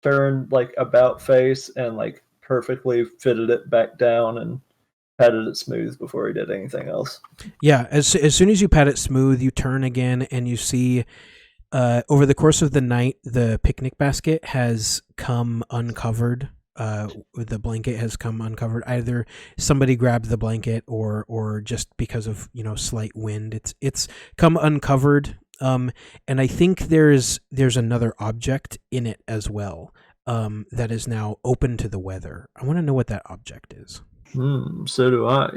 turned like about face, and like perfectly fitted it back down and patted it smooth before he did anything else. Yeah, as soon as you pat it smooth, you turn again and you see over the course of the night, the picnic basket has come uncovered. The blanket has come uncovered. Either somebody grabbed the blanket or just because of, slight wind, it's come uncovered. And I think there's another object in it as well, that is now open to the weather. I want to know what that object is. So do I.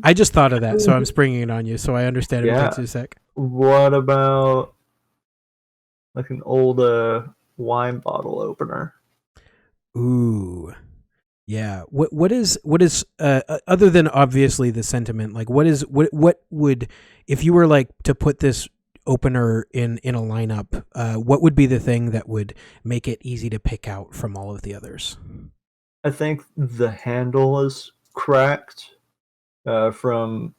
I just thought of that, so I'm springing it on you, so I understand if it takes you a sec. What about like an old wine bottle opener? Ooh, yeah. What is other than obviously the sentiment? Like, what would, if you were like to put this opener in a lineup, what would be the thing that would make it easy to pick out from all of the others? I think the handle is cracked from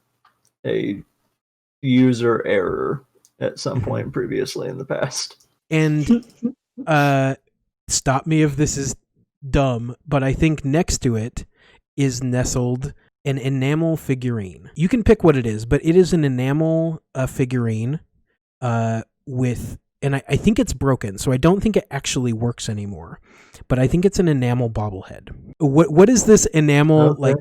a user error at some point previously in the past. And stop me if this is dumb, but I think next to it is nestled an enamel figurine. You can pick what it is, but it is an enamel figurine with, and I think it's broken, so I don't think it actually works anymore. But I think it's an enamel bobblehead. What is this enamel like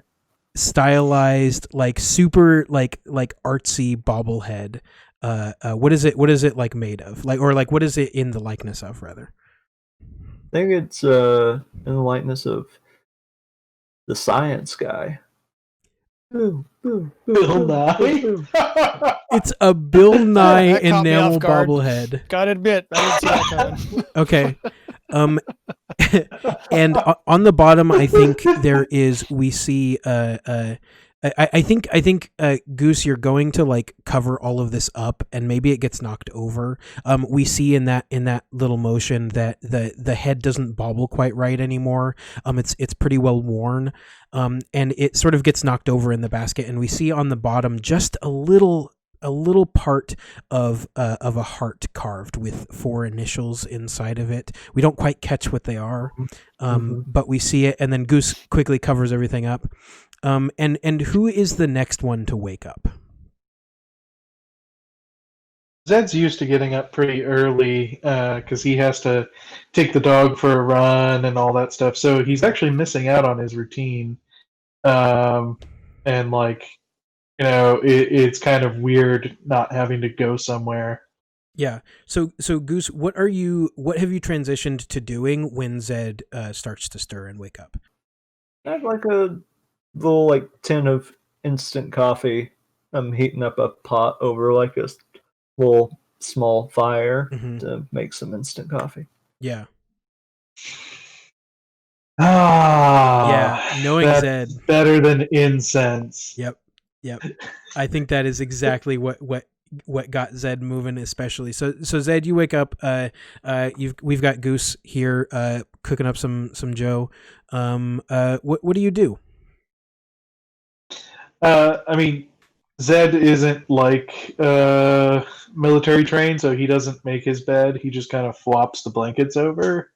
stylized, like super like artsy bobblehead? What is it like made of? What is it in the likeness of, rather? I think it's in the likeness of the science guy. Bill Nye. It's a Bill Nye That caught me enamel off guard. bobblehead. Gotta admit, I didn't see that coming. Okay. And on the bottom, I think we see I think Goose, you're going to like cover all of this up, and maybe it gets knocked over. We see in that little motion that the head doesn't bobble quite right anymore. It's pretty well worn. And it sort of gets knocked over in the basket, and we see on the bottom just a little part of a heart carved with 4 initials inside of it. We don't quite catch what they are, but we see it, and then Goose quickly covers everything up. And who is the next one to wake up? Zed's used to getting up pretty early because he has to take the dog for a run and all that stuff. So he's actually missing out on his routine. And like, it's kind of weird not having to go somewhere. Yeah. So Goose, what have you transitioned to doing when Zed starts to stir and wake up? I have like a little tin of instant coffee. I'm heating up a pot over like a little small fire to make some instant coffee. Yeah. Yeah. Knowing that's Zed, better than incense. Yep. I think that is exactly what got Zed moving, especially. So Zed, you wake up. We've got Goose here cooking up some Joe. What do you do? I mean, Zed isn't like military trained, so he doesn't make his bed. He just kind of flops the blankets over.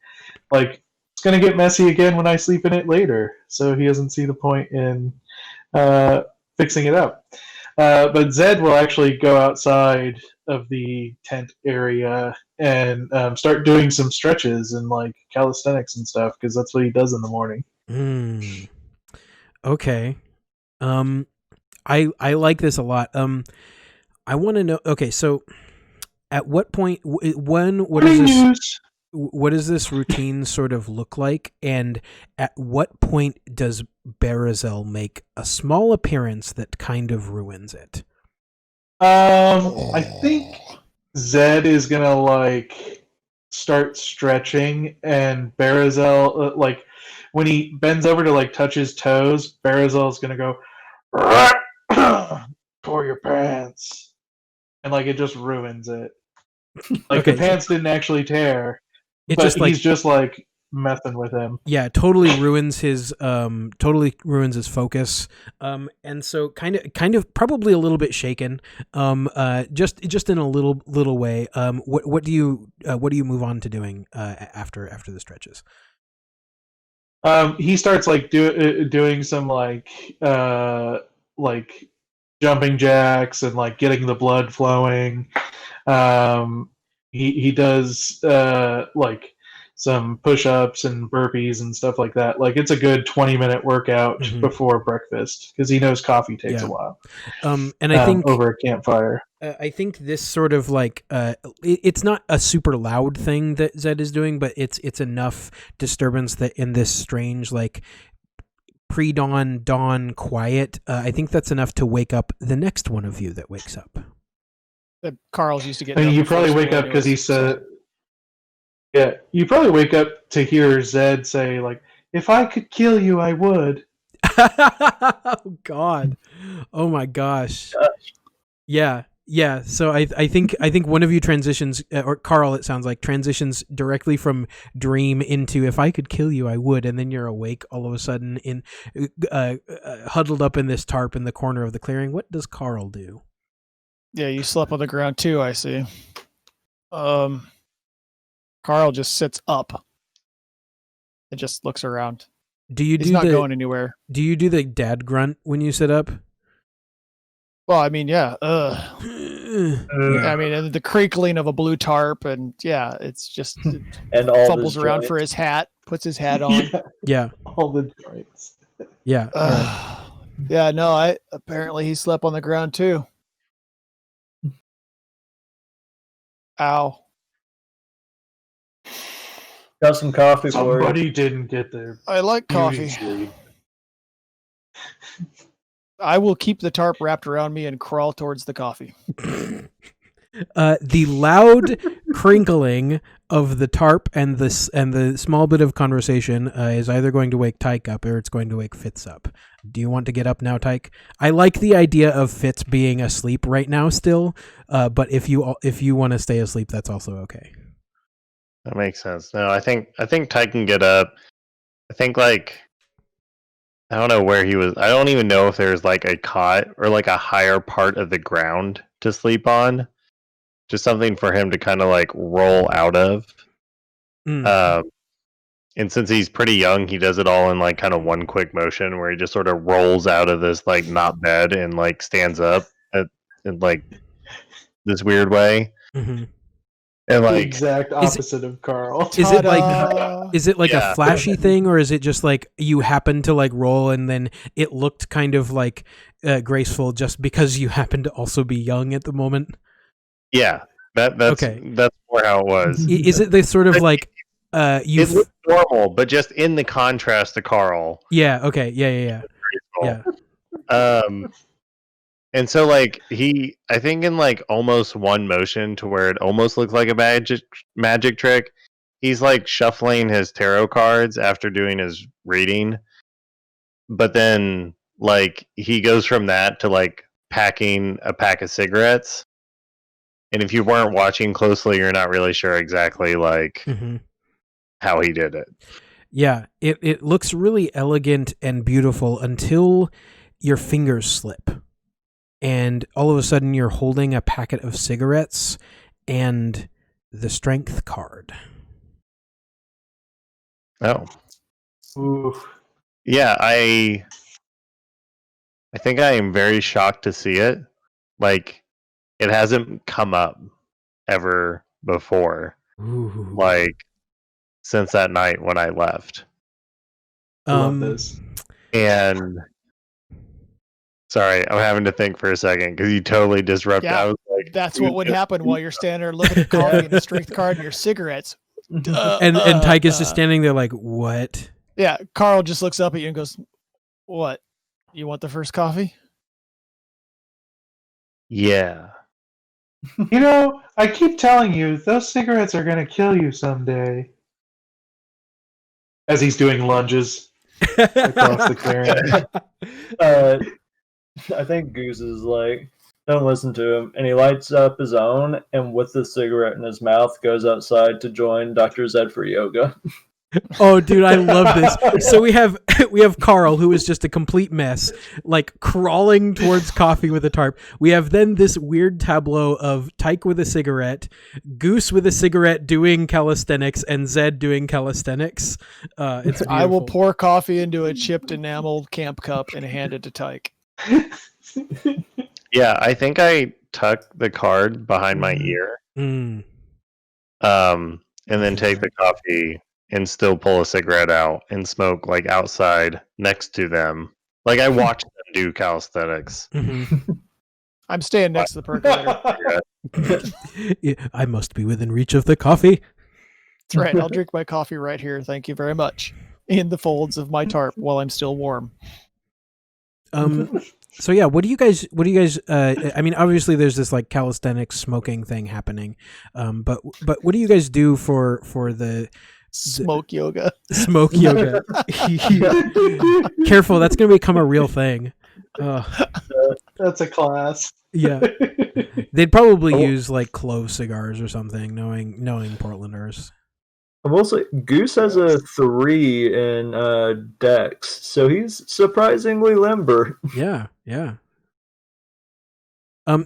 Like, it's going to get messy again when I sleep in it later, so he doesn't see the point in fixing it up. But Zed will actually go outside of the tent area and start doing some stretches and like calisthenics and stuff, because that's what he does in the morning. Okay. I like this a lot. I want to know. Okay, so at what point? What does this routine sort of look like? And at what point does Barazel make a small appearance that kind of ruins it? I think Zed is gonna like start stretching, and Barazel like when he bends over to like touch his toes, Barazel is gonna go, "Pour your pants," and like it just ruins it. Like Okay, the pants didn't actually tear, it but just like he's just like messing with him. yeah, totally ruins his focus. And so kind of probably a little bit shaken. Just in a little way. What do you move on to doing after the stretches? He starts like doing some like jumping jacks and like getting the blood flowing. He does like some push-ups and burpees and stuff like that. Like it's a good 20-minute workout before breakfast because he knows coffee takes a while. And I think over a campfire. I think this sort of like it's not a super loud thing that Zed is doing, but it's enough disturbance that in this strange like dawn quiet, I think that's enough to wake up the next one of you that wakes up. Carl's used to get. I mean, you probably wake up because he said, "Yeah." You probably wake up to hear Zed say, "Like, if I could kill you, I would." Oh God! Oh my gosh! Yeah. So I think one of you transitions, or Carl, it sounds like transitions directly from dream into "if I could kill you, I would," and then you're awake all of a sudden in huddled up in this tarp in the corner of the clearing. What does Carl do? Yeah, you slept on the ground too, I see. Carl just sits up and just looks around. He's not going anywhere. Do you do the dad grunt when you sit up? Well, I mean, yeah. I mean, and the crinkling of a blue tarp, and yeah, it's just and all fumbles around for his hat, puts his hat on. Yeah. All the joints. Yeah. Yeah, no, apparently he slept on the ground too. Ow. Got some coffee for you. Somebody didn't get their I like coffee. sleep. I will keep the tarp wrapped around me and crawl towards the coffee. The loud crinkling of the tarp and the small bit of conversation is either going to wake Taike up or it's going to wake Fitz up. Do you want to get up now, Taike? I like the idea of Fitz being asleep right now still, but if you want to stay asleep, that's also okay. That makes sense. No, I think Taike can get up. I think like I don't know where he was. I don't even know if there's like a cot or like a higher part of the ground to sleep on. Just something for him to kind of like roll out of. And since he's pretty young, he does it all in like kind of one quick motion where he just sort of rolls out of this like not bed and like stands up in like this weird way. Mm-hmm. The And like exact opposite of Carl. Is it like a flashy thing, or is it just like you happen to like roll and then it looked kind of like graceful just because you happen to also be young at the moment? Yeah, that's okay. That's more how it was. Is it this sort of like it looked normal, but just in the contrast to Carl? Yeah. Okay. Yeah. And so like I think in like almost one motion to where it almost looks like a magic trick, he's like shuffling his tarot cards after doing his reading, but then like he goes from that to like packing a pack of cigarettes. And if you weren't watching closely, you're not really sure exactly like how he did it. Yeah, it looks really elegant and beautiful until your fingers slip. And all of a sudden you're holding a packet of cigarettes and the strength card. Oh. Oof. Yeah, I think I am very shocked to see it. Like, it hasn't come up ever before. Ooh. Like, since that night when I left. Love this. And sorry, I'm having to think for a second because you totally disrupted. Yeah, I was like, that's what would happen while you're standing there looking at coffee and a strength card and your cigarettes. And Taike is just standing there like, what? Yeah, Carl just looks up at you and goes, "What? You want the first coffee?" Yeah. You know, I keep telling you, those cigarettes are going to kill you someday. As he's doing lunges across the clearing. I think Goose is like, Don't listen to him. And he lights up his own, and with the cigarette in his mouth, goes outside to join Dr. Zed for yoga. Oh, dude, I love this. So we have Carl, who is just a complete mess, like crawling towards coffee with a tarp. We have then this weird tableau of Taike with a cigarette, Goose with a cigarette doing calisthenics, and Zed doing calisthenics. It's beautiful. I will pour coffee into a chipped enamel camp cup and hand it to Taike. Yeah, I think I tuck the card behind my ear, and then take the coffee and still pull a cigarette out and smoke like outside next to them. Like I watch them do calisthenics. Mm-hmm. I'm staying next to the percolator. Yeah, I must be within reach of the coffee. That's right. I'll drink my coffee right here. Thank you very much. In the folds of my tarp while I'm still warm. So yeah, what do you guys I mean, obviously there's this like calisthenics smoking thing happening. But what do you guys do for the smoke yoga? Smoke yoga. Careful, that's going to become a real thing. That's a class. Yeah. They'd probably use like clove cigars or something, knowing Portlanders. I will say, Goose has a 3 in Dex, so he's surprisingly limber. Yeah.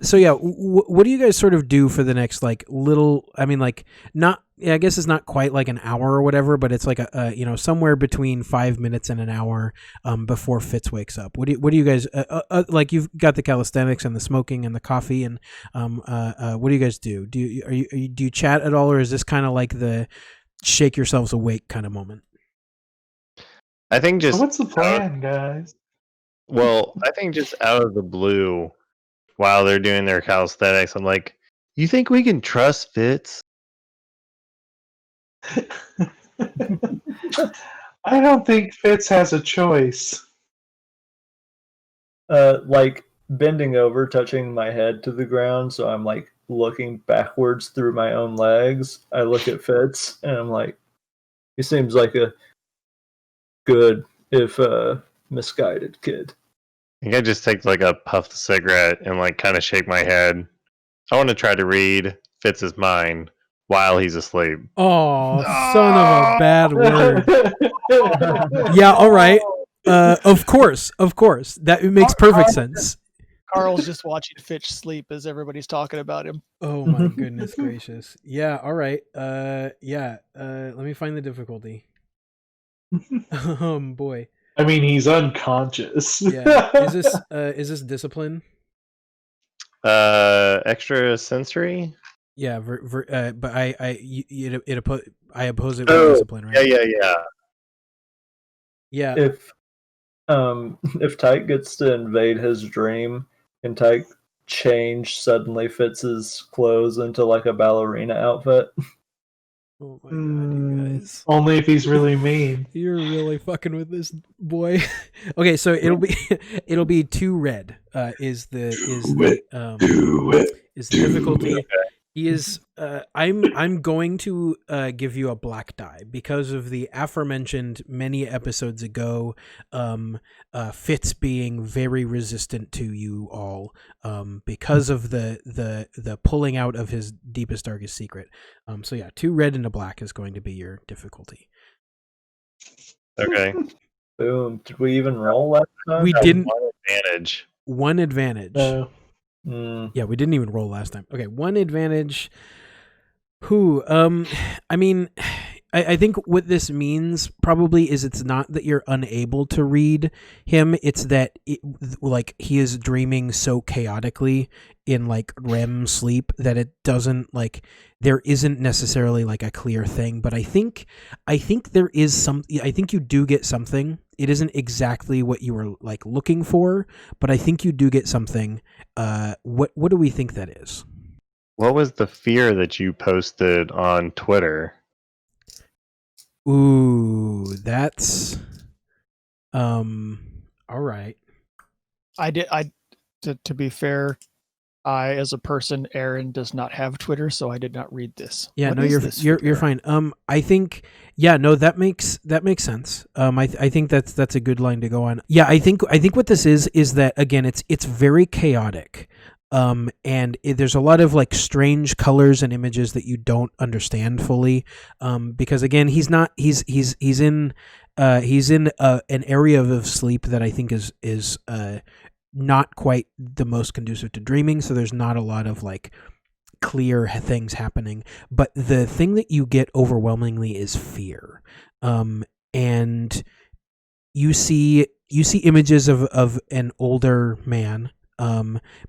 So yeah, what do you guys sort of do for the next like little? I mean, like not. I guess it's not quite like an hour or whatever, but it's like a somewhere between 5 minutes and an hour before Fitz wakes up. What do you guys like? You've got the calisthenics and the smoking and the coffee, and what do you guys do? Do you chat at all, or is this kind of like the shake yourselves awake kind of moment? I think just what's the plan, guys? Well, I think just out of the blue, while they're doing their calisthenics, I'm like, you think we can trust Fitz? I don't think Fitz has a choice. Like bending over, touching my head to the ground, so I'm like looking backwards through my own legs. I look at Fitz, and I'm like, he seems like a good, if misguided kid. I think I just take like a puff of cigarette and like kind of shake my head. I want to try to read Fitz's mind while he's asleep. Oh, son of a bad word. Yeah, all right. Of course. That makes perfect sense. Carl's just watching Fitch sleep as everybody's talking about him. Oh my goodness gracious. Yeah, all right. Let me find the difficulty. Boy. I mean, he's unconscious. Yeah. Is this discipline? Extra sensory? Yeah, but I oppose it with discipline, right? Yeah. If Taike gets to invade his dream, can Taike change suddenly Fitz's clothes into like a ballerina outfit? Oh my god, you guys! Only if he's really mean. You're really fucking with this boy. Okay, so it'll be 2 red. Is the difficulty? Okay. He is. I'm going to give you a black die because of the aforementioned many episodes ago. Fitz being very resistant to you all because of the pulling out of his deepest darkest secret. So yeah, 2 red and a black is going to be your difficulty. Okay. Boom. Did we even roll last time? We didn't. 1 advantage. 1 advantage. Yeah, we didn't even roll last time. Okay, 1 advantage. I mean, I think what this means probably is it's not that you're unable to read him. It's that like he is dreaming so chaotically in like REM sleep that it doesn't like there isn't necessarily like a clear thing. But I think there is some. I think you do get something. It isn't exactly what you were like looking for, but I think you do get something. What do we think that is? What was the fear that you posted on Twitter? Ooh, that's all right. To be fair, I as a person, Aaron does not have Twitter, so I did not read this. Yeah, what no, you're fine. I think that makes sense. I think that's a good line to go on. Yeah, I think what this is that again it's very chaotic. There's a lot of like strange colors and images that you don't understand fully, because again, he's in an area of sleep that I think is not quite the most conducive to dreaming. So there's not a lot of like clear things happening, but the thing that you get overwhelmingly is fear, and you see images of an older man,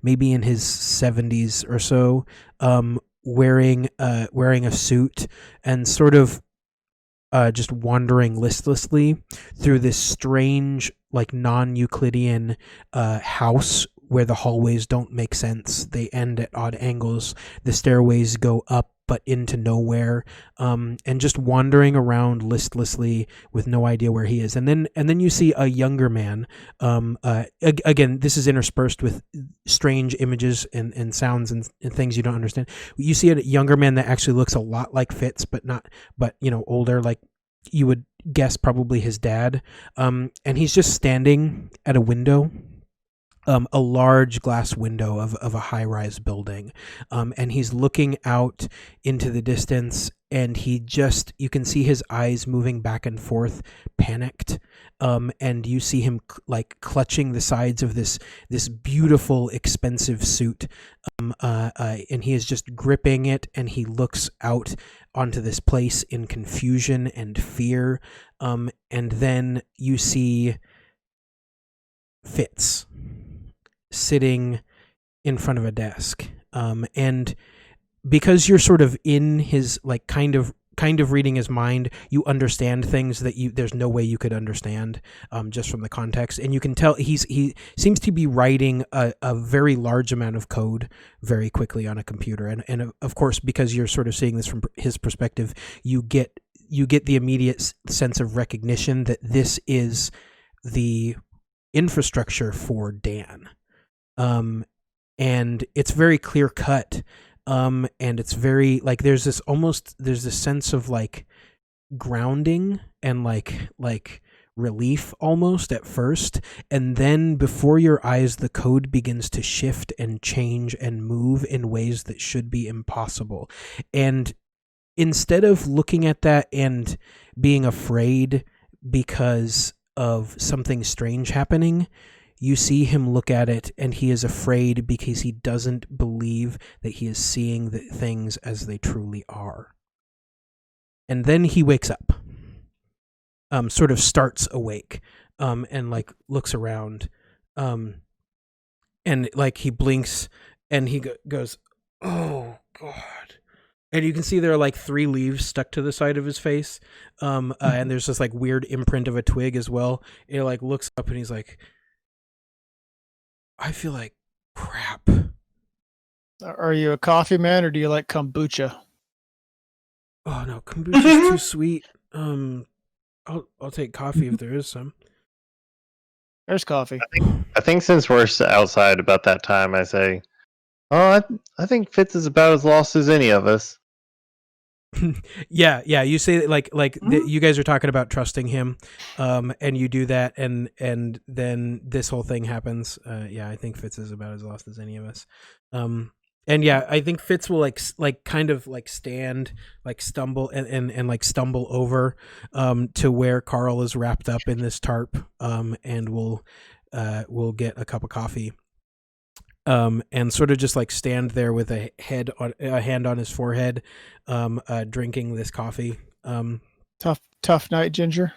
maybe in his 70s or so, wearing a suit and sort of just wandering listlessly through this strange, like non-Euclidean house where the hallways don't make sense. They end at odd angles. The stairways go up but into nowhere, and just wandering around listlessly with no idea where he is. And then you see a younger man. Again, this is interspersed with strange images and sounds and things you don't understand. You see a younger man that actually looks a lot like Fitz, but older, like you would guess probably his dad. And he's just standing at a window. A large glass window of a high-rise building, and he's looking out into the distance, and you can see his eyes moving back and forth, panicked, and you see him like clutching the sides of this beautiful, expensive suit, and he is just gripping it, and he looks out onto this place in confusion and fear, and then you see Fitz sitting in front of a desk, and because you're sort of in his like kind of reading his mind, you understand things that there's no way you could understand just from the context, and you can tell he seems to be writing a very large amount of code very quickly on a computer, and of course, because you're sort of seeing this from his perspective, you get the immediate sense of recognition that this is the infrastructure for Dan. And it's very clear cut, and it's very like there's this sense of like grounding and like relief almost at first, and then before your eyes the code begins to shift and change and move in ways that should be impossible, and instead of looking at that and being afraid because of something strange happening, you see him look at it, and he is afraid because he doesn't believe that he is seeing the things as they truly are. And then he wakes up, sort of starts awake, and like looks around, and like he blinks, and he goes, "Oh God." And you can see there are like 3 leaves stuck to the side of his face, and there's this like weird imprint of a twig as well. And he like looks up, and he's like, I feel like crap. Are you a coffee man or do you like kombucha? Oh no, kombucha's too sweet. I'll take coffee if there is some. There's coffee. I think since we're outside about that time, I say, I think Fitz is about as lost as any of us. Yeah. You say like you guys are talking about trusting him, and you do that, and then this whole thing happens. Yeah, I think Fitz is about as lost as any of us. And yeah, I think Fitz will like kind of like stand, like stumble and like stumble over to where Carl is wrapped up in this tarp, and we'll get a cup of coffee. And sort of just like stand there with a hand on his forehead, drinking this coffee. Tough night, Ginger.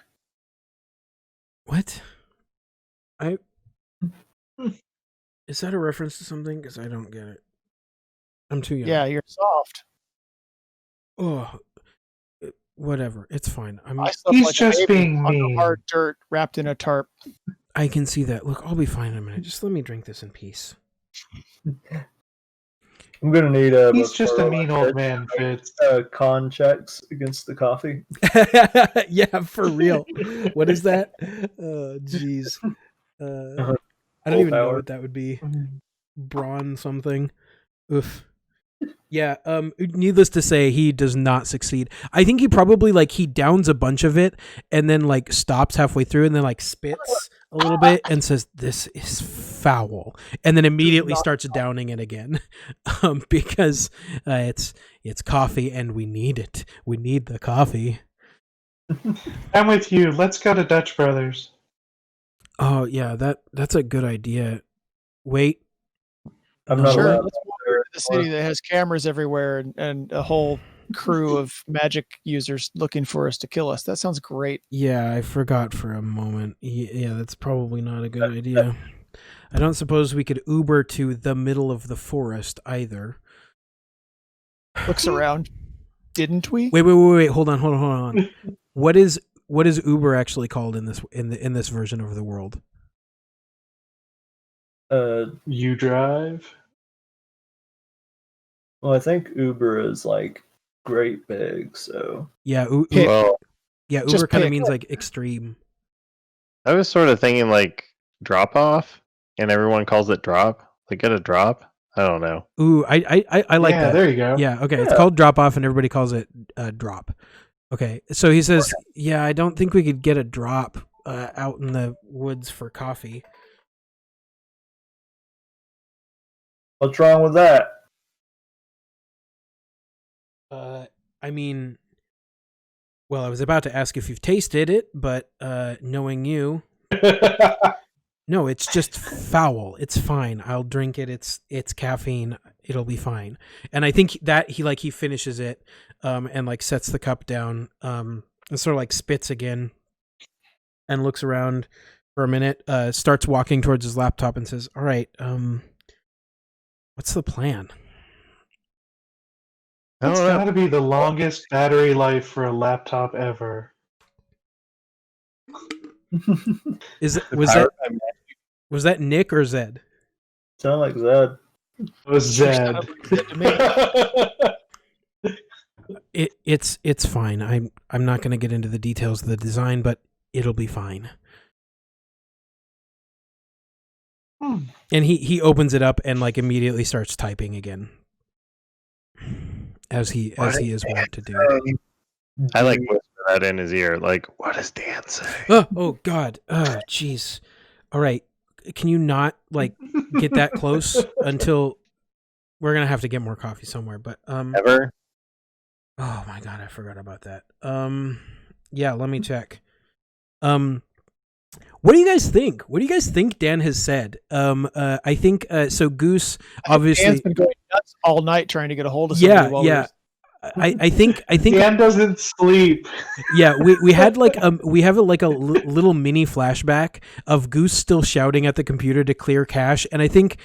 What? Is that a reference to something? Because I don't get it. I'm too young. Yeah, you're soft. Oh, whatever. It's fine. He's just being mean. Hard dirt wrapped in a tarp. I can see that. Look, I'll be fine in a minute. Just let me drink this in peace. I'm gonna need He's just a mean old man, Fitz. Con checks against the coffee. Yeah, for real. What is that? Oh, jeez. I don't even know what that would be. Brawn something. Oof. Yeah, needless to say, he does not succeed. I think he probably he downs a bunch of it and then stops halfway through and then spits a little bit and says, "This is foul," and then immediately starts downing it again, because it's coffee and we need it. We need the coffee. I'm with you. Let's go to Dutch Brothers. Oh yeah, that's a good idea. Wait, I'm not Sure, allowed. let's wander into the city that has cameras everywhere and a whole crew of magic users looking for us to kill us. That sounds great. yeah, I forgot for a moment. Yeah, that's probably not a good idea. I don't suppose we could Uber to the middle of the forest either. Looks around. Didn't we? Wait. Hold on. What is Uber actually called in this version of the world? You drive? Well, I think Uber is great big, so Yeah, Well, Uber Just kind of pick. means extreme. I was sort of thinking drop off, and everyone calls it drop. Get a drop. I don't know. Ooh, I like Yeah, that. there you go. Yeah, okay. It's Yeah. called drop off and everybody calls it drop. Okay. So he says, "Yeah, I don't think we could get a drop out in the woods for coffee." what's wrong with that? I mean, well, I was about to ask if you've tasted it, but knowing you, no, it's just foul. It's fine. I'll drink it. It's caffeine. It'll be fine. And I think that he finishes it, and sets the cup down, and sort of spits again, and looks around for a minute, starts walking towards his laptop and says, "All right, what's the plan?" I It's don't know. got to be the longest battery life for a laptop ever. Was that Nick or Zed? Sound like Zed. It was Zed. It's fine. I'm not going to get into the details of the design, but it'll be fine. And he opens it up and immediately starts typing again, as he is wont to do. I whisper that in his ear. What does Dan say? Oh God. Oh jeez. All right. Can you not get that close until we're gonna have to get more coffee somewhere? But Ever? oh my God, I forgot about that. Yeah. Let me check. What do you guys think? What do you guys think Dan has said? I think so. Goose obviously. Dan's been going nuts all night trying to get a hold of somebody. while we Yeah. were- I think Dan doesn't sleep. yeah, we had we have a little mini flashback of Goose still shouting at the computer to clear cache, and I think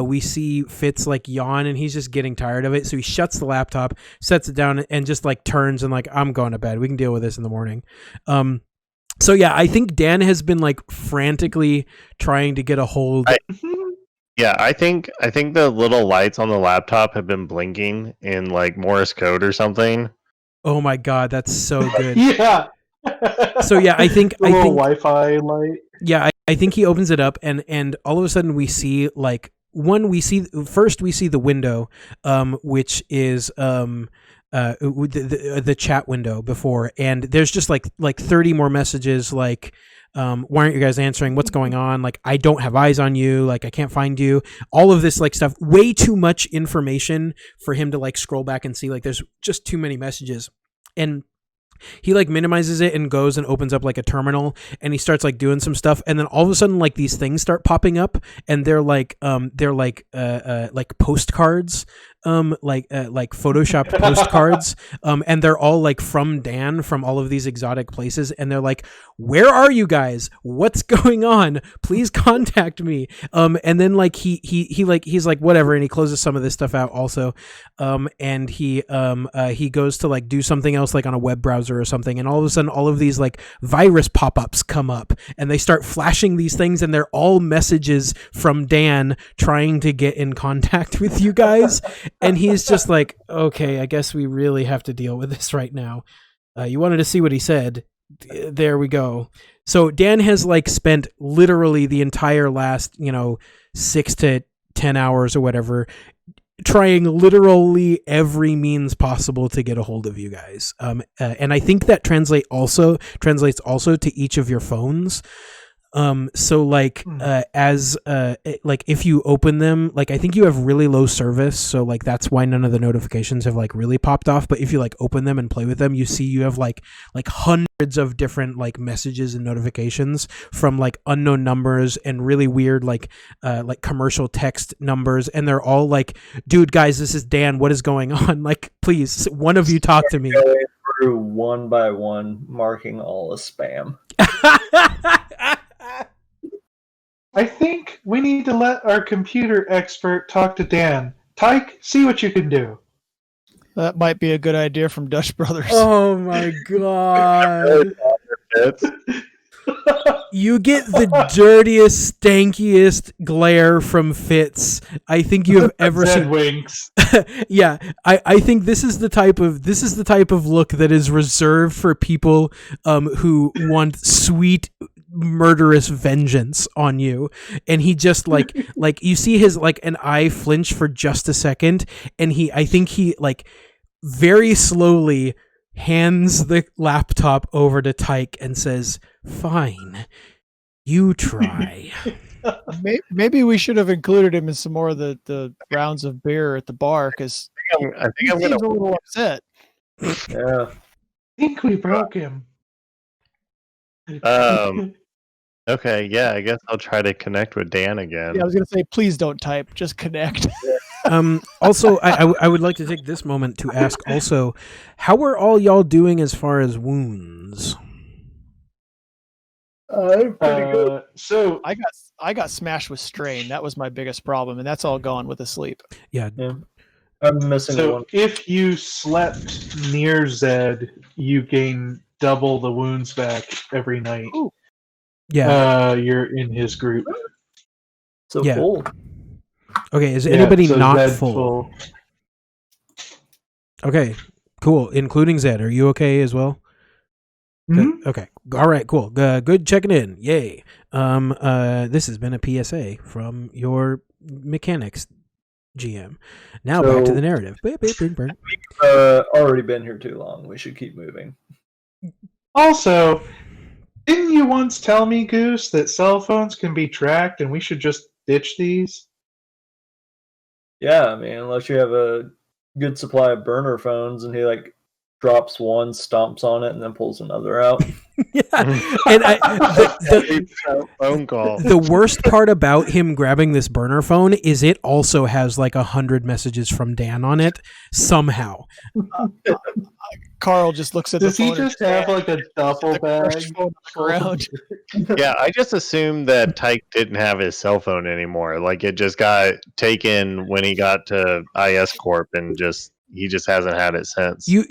we see Fitz yawn and he's just getting tired of it, so he shuts the laptop, sets it down, and just turns and I'm going to bed. We can deal with this in the morning. So yeah, I think Dan has been frantically trying to get a hold. Yeah, I think the little lights on the laptop have been blinking in Morse code or something. Oh my God, that's so good. Yeah. So yeah, I think Wi-Fi light. Yeah, I think he opens it up and all of a sudden we see we see the window, which is the chat window before, and there's just 30 more messages why aren't you guys answering? What's going on? I don't have eyes on you. I can't find you. All of this stuff. Way too much information for him to scroll back and see. There's just too many messages. And he minimizes it and goes and opens up a terminal and he starts doing some stuff, and then all of a sudden these things start popping up and they're postcards, photoshopped postcards, and they're all from Dan from all of these exotic places, and they're where are you guys? What's going on? Please contact me. And then he's whatever, and he closes some of this stuff out also, and he goes to do something else on a web browser or something, and all of a sudden all of these virus pop-ups come up and they start flashing these things, and they're all messages from Dan trying to get in contact with you guys. And he's just okay, I guess we really have to deal with this right now. You wanted to see what he said. There we go. So Dan has spent literally the entire last 6 to 10 hours or whatever trying literally every means possible to get a hold of you guys. And I think that translates also to each of your phones. So like like if you open them, like I think you have really low service, so like that's why none of the notifications have like really popped off. But if you like open them and play with them, you see you have like hundreds of different like messages and notifications from like unknown numbers and really weird like commercial text numbers, and they're all like, dude, guys, this is Dan, what is going on? Like, please, one of you talk to me. Going through one by one, marking all as spam. I think we need to let our computer expert talk to Dan. Taike, see what you can do. That might be a good idea from Dutch Brothers. Oh my god. You get the dirtiest, stankiest glare from Fitz I think you have ever seen. Winks. Yeah, I think this is the type of look that is reserved for people who want sweet murderous vengeance on you. And he just like you see his like an eye flinch for just a second, and I think he like very slowly hands the laptop over to Taike and says, "Fine, you try." Maybe we should have included him in some more of the rounds of beer at the bar, because I think I'm gonna a little upset. Yeah. I think we broke him. Okay, yeah, I guess I'll try to connect with Dan again. Yeah, I was gonna say, please don't type, just connect. Also, I would like to take this moment to ask also, how are all y'all doing as far as wounds? Pretty good. So I got smashed with strain. That was my biggest problem, and that's all gone with the sleep. Yeah. I'm missing one. if you slept near Zed, you gain double the wounds back every night. Ooh. Yeah. You're in his group. So Yeah. full. Okay, is anybody so not Zed's full? Okay, cool. Including Zed. Are you okay as well? Mhm. Okay. All right, cool. Good checking in. Yay. This has been a PSA from your mechanics GM. Now back to the narrative. Already been here too long. We should keep moving. Also, didn't you once tell me, Goose, that cell phones can be tracked and we should just ditch these? Yeah, I mean, unless you have a good supply of burner phones, and he like drops one, stomps on it, and then pulls another out. Yeah. And the phone call. The worst part about him grabbing this burner phone is it also has like 100 messages from Dan on it somehow. Carl just looks at Does the phone. he just have like a duffel bag? Around. Yeah, I just assumed that Taike didn't have his cell phone anymore. Like it just got taken when he got to IS Corp, and he just hasn't had it since. You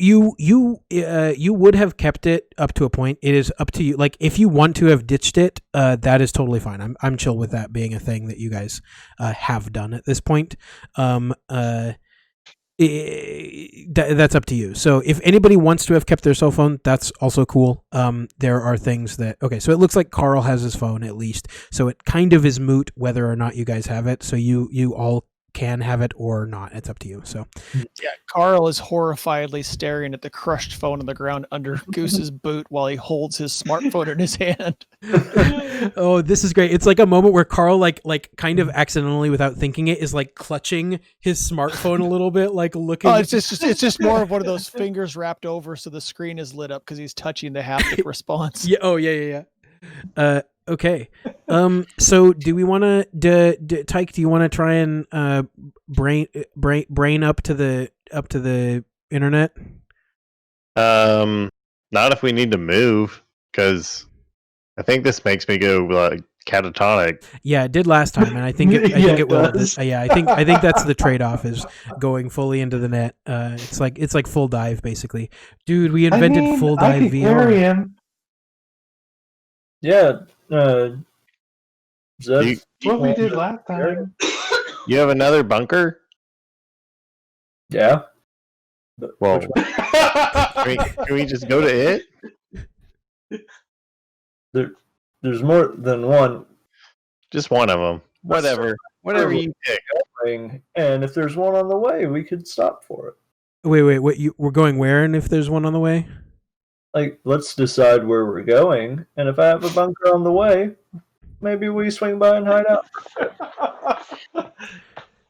would have kept it up to a point. It is up to you. Like if you want to have ditched it, that is totally fine. I'm chill with that being a thing that you guys have done at this point. That's up to you. So if anybody wants to have kept their cell phone, that's also cool. There are things that so it looks like Carl has his phone at least, so it kind of is moot whether or not you guys have it. So you all can have it or not. It's up to you. So yeah, Carl is horrifiedly staring at the crushed phone on the ground under Goose's boot while he holds his smartphone in his hand. Oh, this is great. It's like a moment where Carl like kind of accidentally, without thinking it, is like clutching his smartphone a little bit, like looking. Oh, it's just more of one of those fingers wrapped over so the screen is lit up because he's touching the haptic response. Yeah. Oh, yeah. Okay. So do we want to, Taike, do you want to try and brain up to the internet? Not if we need to move, because I think this makes me go catatonic. Yeah, it did last time, and I think it will. I think that's the trade-off, is going fully into the net. It's like full dive basically. Dude, we invented full dive VR. Yeah. Zed, What we did last time. You have another bunker? Yeah. Well, can we just go to it? There's more than one. Just one of them. Whatever you pick. going, and if there's one on the way, we could stop for it. Wait, what? We're going where? And if there's one on the way? Like, let's decide where we're going, and if I have a bunker on the way, maybe we swing by and hide out.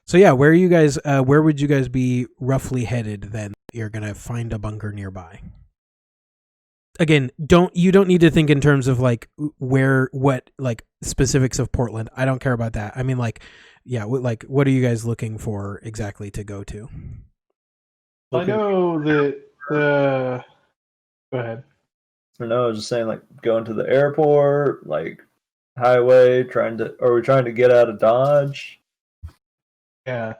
So yeah, where are you guys? Where would you guys be roughly headed then? You're gonna find a bunker nearby. Again, you don't need to think in terms of like what like specifics of Portland. I don't care about that. I mean, like, yeah, like what are you guys looking for exactly to go to? I know that. Go ahead. No, I was just saying, like, going to the airport, like, highway, are we trying to get out of Dodge? Yeah.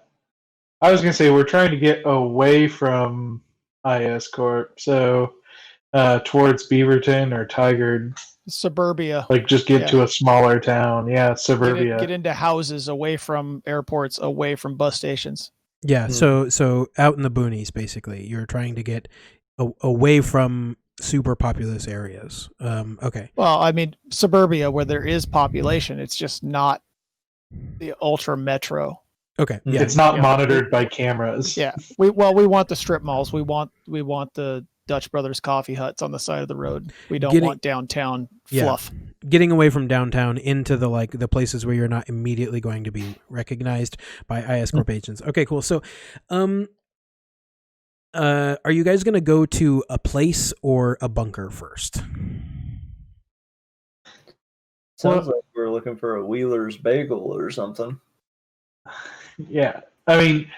I was going to say, we're trying to get away from IS Corp, so towards Beaverton or Tigard. Suburbia. Like, just get to a smaller town. Yeah, suburbia. Get into houses, away from airports, away from bus stations. Yeah, so out in the boonies, basically. You're trying to get away from super populous areas. Okay. Well, I mean, suburbia where there is population, it's just not the ultra metro. Okay. Yeah. It's not monitored by cameras. Yeah. We want the strip malls. We want the Dutch Brothers coffee huts on the side of the road. We don't want downtown fluff. Getting away from downtown into the places where you're not immediately going to be recognized by IS Corp agents. Okay, cool. So, are you guys going to go to a place or a bunker first? Sounds like we're looking for a Wheeler's Bagel or something. Yeah. I mean,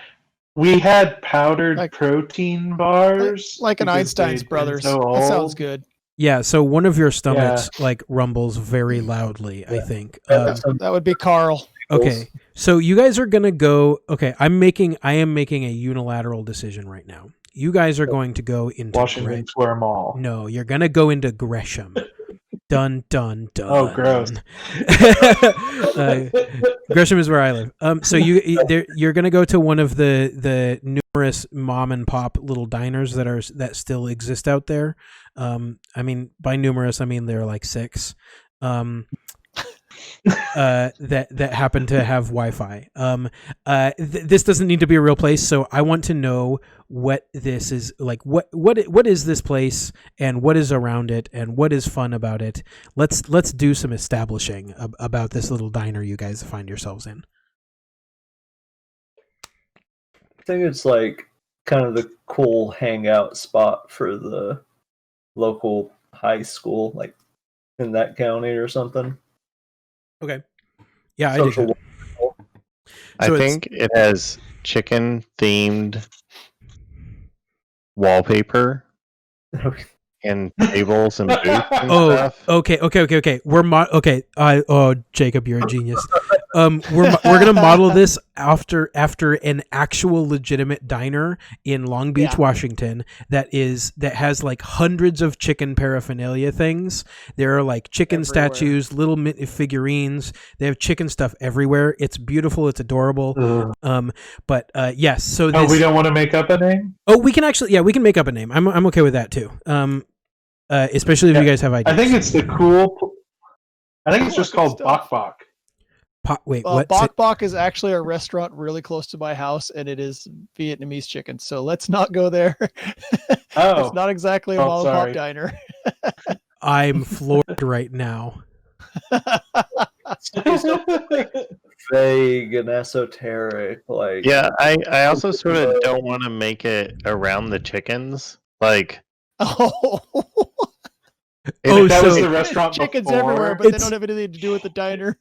we had powdered protein bars. Like an Einstein's Brothers. That sounds good. Yeah, so one of your stomachs like rumbles very loudly, I think. That would be Carl. Okay. So you guys are going to go, I am making a unilateral decision right now. You guys are going to go into Washington Square Mall. No, you're going to go into Gresham. Dun, dun, dun. Oh, gross. Gresham is where I live. So you're going to go to one of the numerous mom and pop little diners that still exist out there. I mean, by numerous, I mean there are like 6. That happen to have Wi-Fi. This doesn't need to be a real place, so I want to know what this is like. What is this place, and what is around it, and what is fun about it? Let's do some establishing about this little diner you guys find yourselves in. I think it's like kind of the cool hangout spot for the local high school, like in that county or something. Okay. Yeah, I do. I think it has chicken themed wallpaper and tables and booths and stuff. Okay. Jacob, you're a genius. We're gonna model this after an actual legitimate diner in Long Beach, Washington that has like hundreds of chicken paraphernalia things. There are like chicken statues, little figurines. They have chicken stuff everywhere. It's beautiful. It's adorable. Yes. So we don't want to make up a name. Oh, we can actually. Yeah, we can make up a name. I'm okay with that too. Especially if you guys have ideas. I think it's I think it's just called Bok Bok. What? Bok Bok is actually a restaurant really close to my house, and it is Vietnamese chicken. So let's not go there. It's not exactly a mom and pop diner. I'm floored right now. Vague and esoteric, like I also sort of don't want to make it around the chickens, like. That was the restaurant chickens before. everywhere, but they don't have anything to do with the diner.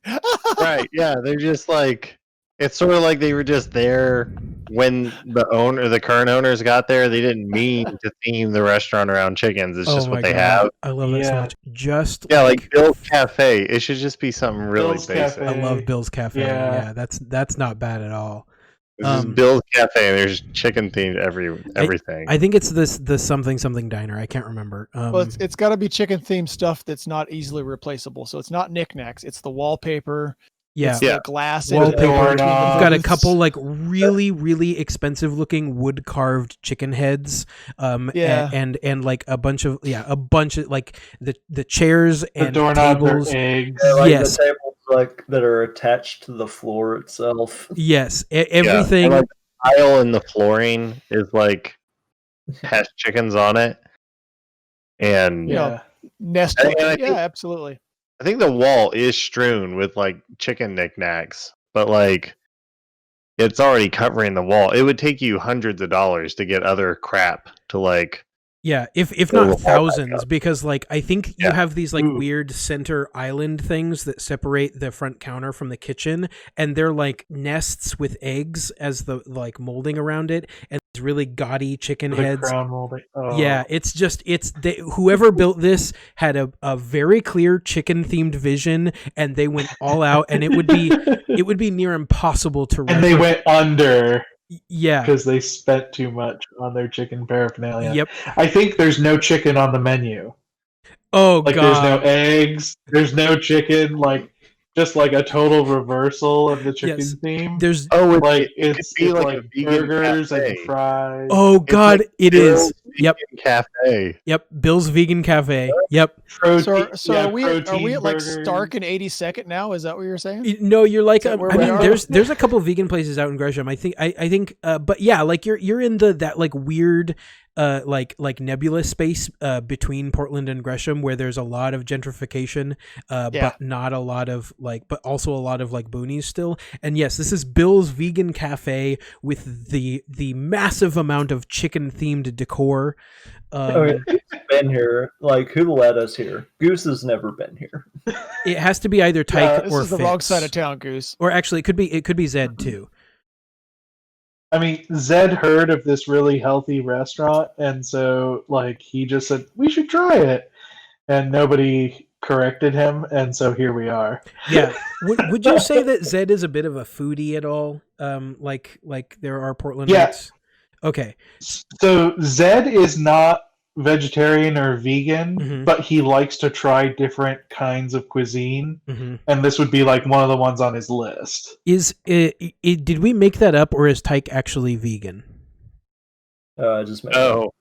Right, yeah, they're just like, it's sort of like they were just there when the current owners got there. They didn't mean to theme the restaurant around chickens. It's just what they have. I love that so much. Just like Bill's Cafe. It should just be something really basic. Cafe. I love Bill's Cafe. Yeah, that's not bad at all. This is Bill's Cafe, and there's chicken themed everything. I think it's the something diner. I can't remember. Well, it's got to be chicken themed stuff that's not easily replaceable. So it's not knickknacks. It's the wallpaper. Yeah, the glass. Wallpaper. We've got a couple like really really expensive looking wood carved chicken heads. And like a bunch of like the chairs and the doorknobs tables. Are eggs. Yes. The tables like that are attached to the floor itself. Yes, And everything. like the tile in the flooring is like has chickens on it, and Yeah. Nest And looking. I Yeah, think- absolutely. I think the wall is strewn with like chicken knickknacks, but like it's already covering the wall. It would take you hundreds of dollars to get other crap to like. Yeah, if Fill the not wall back thousands, up. because like I think you Yeah. have these like Ooh. weird center island things that separate the front counter from the kitchen, and they're like nests with eggs as the like molding around it, and these really gaudy chicken The heads. crown molding. Oh. Yeah, whoever built this had a very clear chicken themed vision, and they went all out, and it would be near impossible to. And they went under Yeah. because they spent too much on their chicken paraphernalia. Yep. I think there's no chicken on the menu. Oh Like god. there's no eggs, there's no chicken, like just like a total reversal of the chicken Yes. theme. There's Oh, like it it's, could be it's like like a vegan burgers and cafe. fries. oh It's god, like it Bill's is. Yep. Vegan Cafe. Yep. Bill's Vegan Cafe. Yep. Protein, So yeah, are we at protein like burgers. Stark and 82nd now? Is that what you're saying? No, you're like Is that where I we mean, are? there's a couple vegan places out in Gresham. I think but yeah, like you're in that like weird like nebula space between Portland and Gresham, where there's a lot of gentrification, Yeah. but not a lot of like, but also a lot of like boonies still. And yes, this is Bill's Vegan Cafe with the massive amount of chicken themed decor. Who's been here? Like, who let us here? Goose has never been here. It has to be either Taike This or is the wrong Fitz. side of town, Goose. Or actually, it could be Zed too. I mean, Zed heard of this really healthy restaurant, and so like he just said we should try it, and nobody corrected him, and so here we are. Yeah. Would you say that Zed is a bit of a foodie at all? Like there are Portlandites? Yeah. Okay. So Zed is not vegetarian or vegan, Mhm. but he likes to try different kinds of cuisine, Mm-hmm. and this would be like one of the ones on his list. Did we make that up, or is Taike actually vegan? I just made Oh,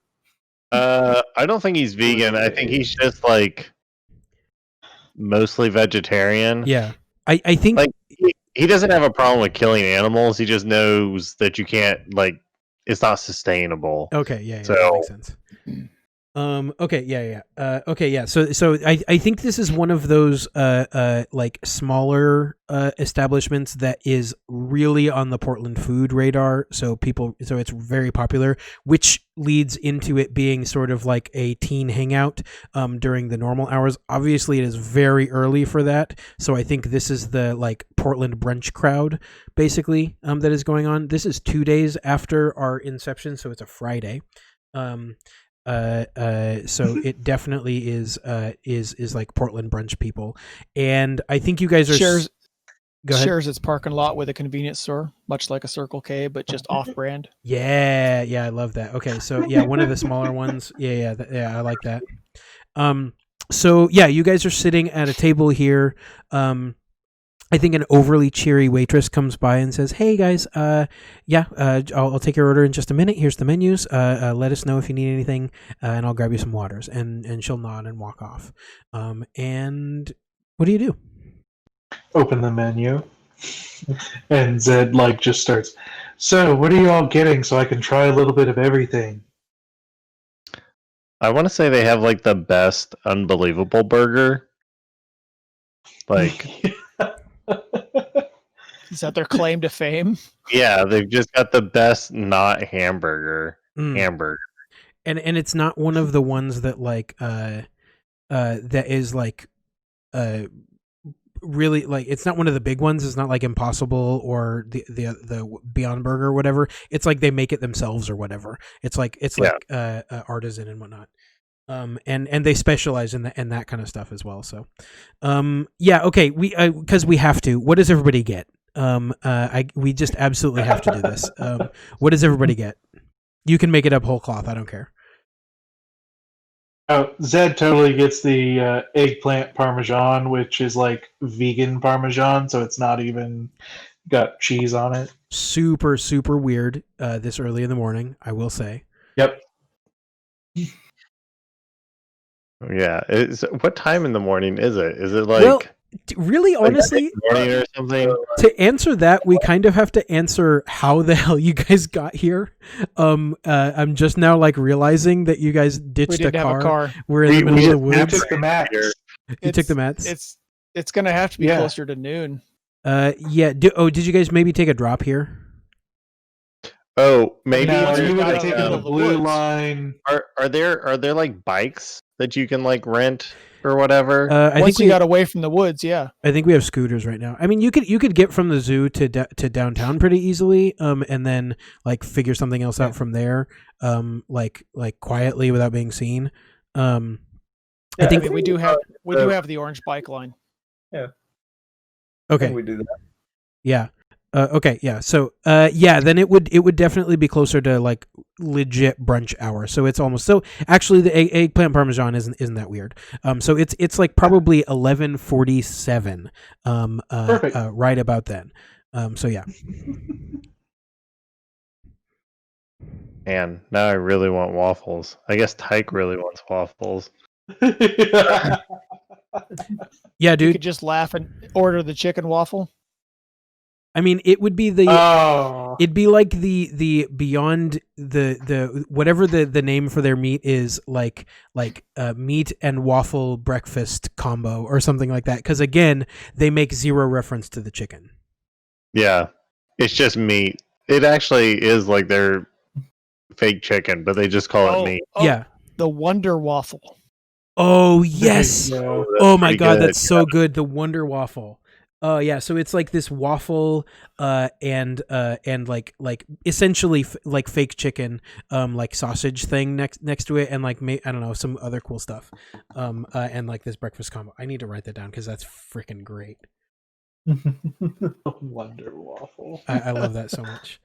I don't think he's vegan. I think he's just like mostly vegetarian. Yeah. I think Like he doesn't have a problem with killing animals. He just knows that you can't like it's not sustainable. okay, yeah, that So- makes sense. Okay, yeah. Okay, yeah. So I think this is one of those like smaller establishments that is really on the Portland food radar. So it's very popular, which leads into it being sort of like a teen hangout during the normal hours. Obviously, it is very early for that. So I think this is the like Portland brunch crowd basically that is going on. This is 2 days after our inception, so it's a Friday. So it definitely is like Portland brunch people, and I think you guys are Shares Go ahead. shares its parking lot with a convenience store, much like a Circle K, but just off-brand. Yeah, I love that. Okay, so yeah, one of the smaller ones. Yeah, I like that. So yeah, you guys are sitting at a table here. I think an overly cheery waitress comes by and says, "Hey guys, I'll take your order in just a minute. Here's the menus. Let us know if you need anything, and I'll grab you some waters." And she'll nod and walk off. And what do you do? Open the menu, and Zed like just starts. So, what are you all getting so I can try a little bit of everything? I want to say they have like the best unbelievable burger. Like Is that their claim to fame? yeah, they've just got the best not hamburger. Mm. Hamburger. And it's not one of the ones that like that is like really like it's not one of the big ones. It's not like Impossible or the Beyond Burger or whatever. It's like they make it themselves or whatever. It's like artisan and whatnot. And they specialize in that kind of stuff as well. So okay, we because we have to. What does everybody get? We just absolutely have to do this. What does everybody get? You can make it up whole cloth. I don't care. Oh, Zed totally gets the eggplant parmesan, which is like vegan parmesan, so it's not even got cheese on it. Super, super weird this early in the morning, I will say. Yep. Yeah. What time in the morning is it? Is it like Well, really, honestly, Morning or something. to answer that, we kind of have to answer how the hell you guys got here. I'm just now like realizing that you guys We ditched didn't have a car. We're in the middle of the We woods. took the mats. You took the mats. It's gonna have to be Yeah. closer to noon. Yeah. Did you guys maybe take a drop here? Oh, maybe No, once we you would got have out taken of the the blue woods. line. are there like bikes that you can like rent or whatever? I Once think you we got away from the woods, yeah. I think we have scooters right now. I mean, you could get from the zoo to downtown pretty easily, and then like figure something else out from there, like quietly without being seen. I I think mean, we do have the orange bike line. okay. We do that. Yeah. Okay. Yeah. So, yeah. Then it would definitely be closer to like legit brunch hour. So it's almost so. Actually, the eggplant parmesan isn't that weird. So it's like probably 11:47. Perfect. Right about then. So yeah. Man, now I really want waffles. I guess Taike really wants waffles. Yeah, You dude. could just laugh and order the chicken waffle. I mean, it would be the. Oh. It'd be like the beyond the whatever the name for their meat is, like meat and waffle breakfast combo or something like that. Because again, they make zero reference to the chicken. Yeah, it's just meat. It actually is like their fake chicken, but they just call it meat. Yeah. The Wonder Waffle. Oh yes. Yeah. That's Oh my pretty god, good. that's so good. The Wonder Waffle. Oh yeah, so it's like this waffle, and like essentially like fake chicken, like sausage thing next to it, and like I don't know, some other cool stuff, and like this breakfast combo. I need to write that down because that's freaking great. Wonder waffle. I love that so much.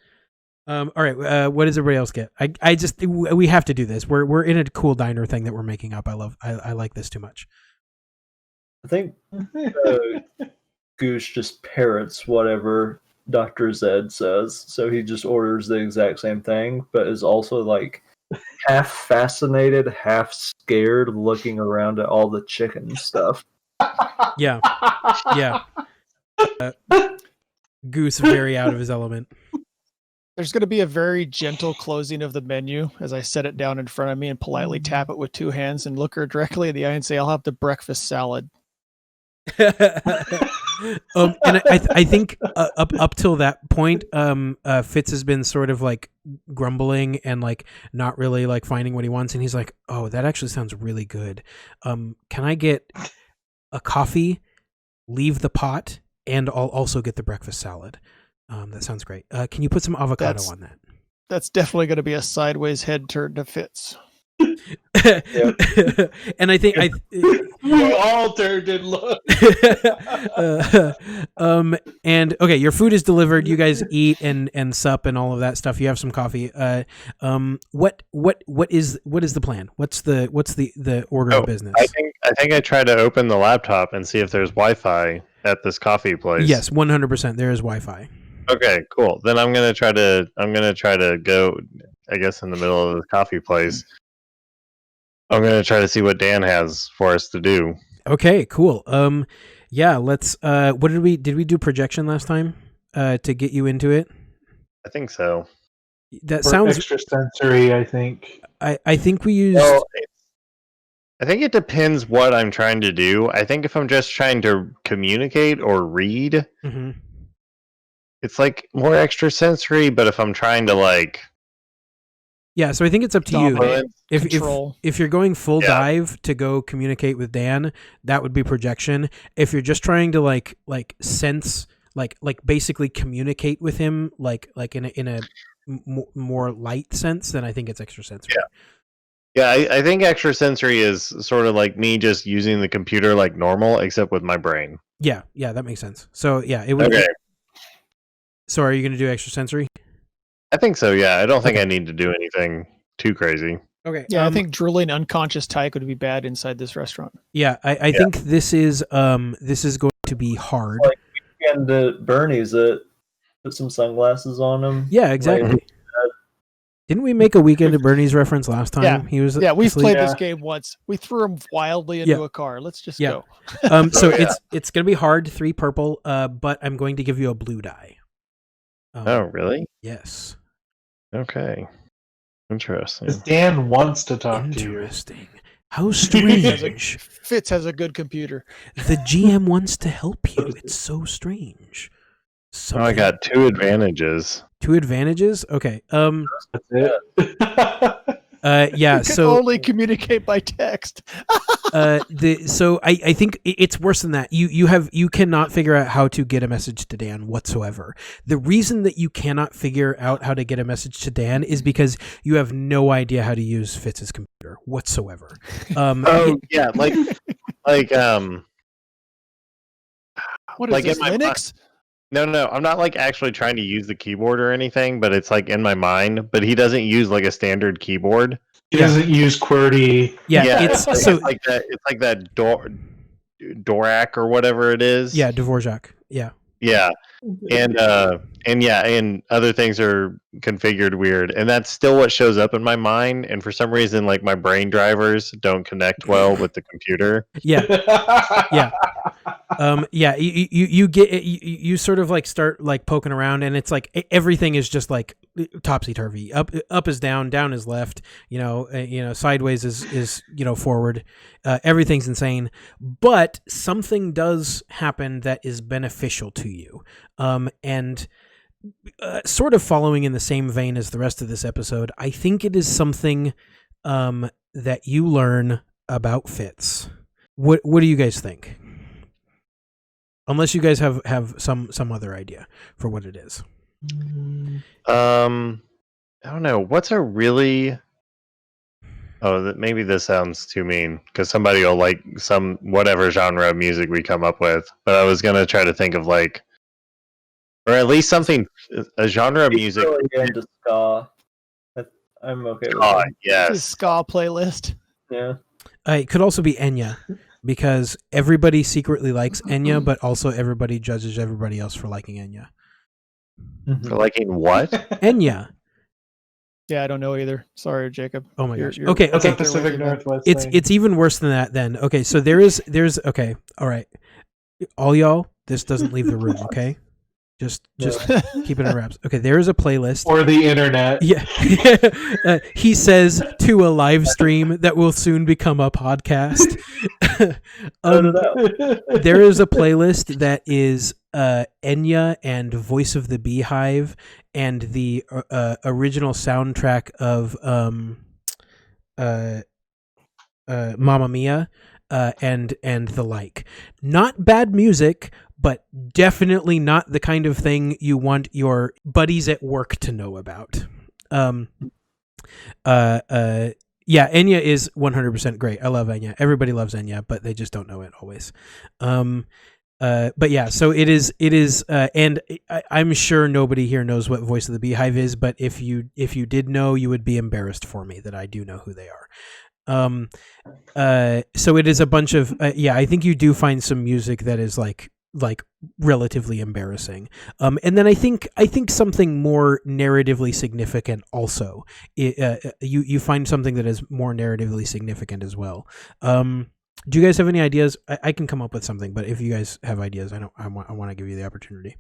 All right, what does everybody else get? I just we have to do this. We're in a cool diner thing that we're making up. I like this too much. I think Goose just parrots whatever Dr. Zed says, so he just orders the exact same thing, but is also like half fascinated, half scared, looking around at all the chicken stuff. Yeah, yeah. Goose very out of his element. There's going to be a very gentle closing of the menu as I set it down in front of me and politely tap it with two hands and look her directly in the eye and say, "I'll have the breakfast salad." And I think up till that point, Fitz has been sort of like grumbling and like not really like finding what he wants, and he's like, "Oh, that actually sounds really good. Can I get a coffee, leave the pot, and I'll also get the breakfast salad? That sounds great. Can you put some avocado on that?" That's definitely going to be a sideways head turn to Fitz. And I think we all turned and looked. And okay, your food is delivered. You guys eat and sup and all of that stuff. You have some coffee. What is the plan? What's the order of business? I think I try to open the laptop and see if there's Wi-Fi at this coffee place. Yes, 100%. There is Wi-Fi. Okay, cool. Then I'm gonna try to go, I guess, in the middle of the coffee place. I'm gonna try to see what Dan has for us to do. Okay, cool. Yeah, let's. What did we do projection last time? To get you into it. I think so. That Or sounds extrasensory, I think. I think we used. Well, I think it depends what I'm trying to do. I think if I'm just trying to communicate or read, Mhm. it's like more extrasensory. But if I'm trying to like, Yeah, so I think it's up to you. Dominate. If Control. if you're going full Yeah. dive to go communicate with Dan, that would be projection. If you're just trying to like sense like basically communicate with him like in a more light sense, then I think it's extrasensory. I think extrasensory is sort of like me just using the computer like normal, except with my brain. Yeah, that makes sense. So yeah, it would. Okay. So are you going to do extrasensory? I think so. Yeah, I don't think Okay. I need to do anything too crazy. Okay. Yeah, I think drooling unconscious Taike would be bad inside this restaurant. Yeah, I think this is going to be hard. Like, And Bernie's put some sunglasses on him. Yeah, exactly. Didn't we make a Weekend at Bernie's reference last time? Yeah. He was We've asleep? played this Yeah. game once. We threw him wildly into a car. Let's just go. So yeah. it's going to be hard, 3 purple, but I'm going to give you a blue die. Oh, really? Yes. Okay. Interesting. Because Dan wants to talk to you. Interesting. How strange. Fitz has a good computer. The GM wants to help you. It's so strange. Oh, I got 2 advantages. 2 advantages? Okay. That's it. Yeah, You can so only communicate by text. so I think it's worse than that. You cannot figure out how to get a message to Dan whatsoever. The reason that you cannot figure out how to get a message to Dan is because you have no idea how to use Fitz's computer whatsoever. Oh yeah, like What is Like this, in my Linux? no, I'm not like actually trying to use the keyboard or anything, but it's like in my mind. But he doesn't use like a standard keyboard. He doesn't use QWERTY. yeah, it's so it's like that. It's like that Dvorak or whatever it is. yeah, Dvorak. Yeah. Yeah. And other things are configured weird, and that's still what shows up in my mind. And for some reason, like my brain drivers don't connect well with the computer. Yeah. Yeah. You get you sort of like start like poking around, and it's like everything is just like topsy turvy. Up is down is left. Sideways is forward. Everything's insane, but something does happen that is beneficial to you. And sort of following in the same vein as the rest of this episode, I think it is something that you learn about Fitz. What do you guys think? Unless you guys have some other idea for what it is. I don't know. What's a really... Oh, maybe this sounds too mean because somebody will like some whatever genre of music we come up with. But I was gonna try to think of like, or at least something, a genre of music. Really into ska. I'm okay with Oh, it. This is yes. ska playlist. Yeah. It could also be Enya, because everybody secretly likes Enya, but also everybody judges everybody else for liking Enya. For liking what? Enya. Yeah, I don't know either. Sorry, Jacob. Oh my gosh. You're- Okay. That's a Okay. Pacific Northwest It's thing. it's even worse than that. Then okay. So there's okay. All right. All y'all, this doesn't leave the room. Okay. Just keep it in wraps. Okay. There is a playlist. Or the internet. Yeah. He says to a live stream that will soon become a podcast. There is a playlist that is Enya and Voice of the Beehive and the original soundtrack of Mamma Mia and the like. Not bad music, but definitely not the kind of thing you want your buddies at work to know about. Yeah, Enya is 100% great. I love Enya. Everybody loves Enya, but they just don't know it always. But yeah, so it is, and I'm sure nobody here knows what Voice of the Beehive is, but if you did know, you would be embarrassed for me that I do know who they are. So it is a bunch of, I think you do find some music that is like relatively embarrassing. And then I think something more narratively significant also. You find something that is more narratively significant as well. Do you guys have any ideas? I can come up with something, but if you guys have ideas, I want to give you the opportunity.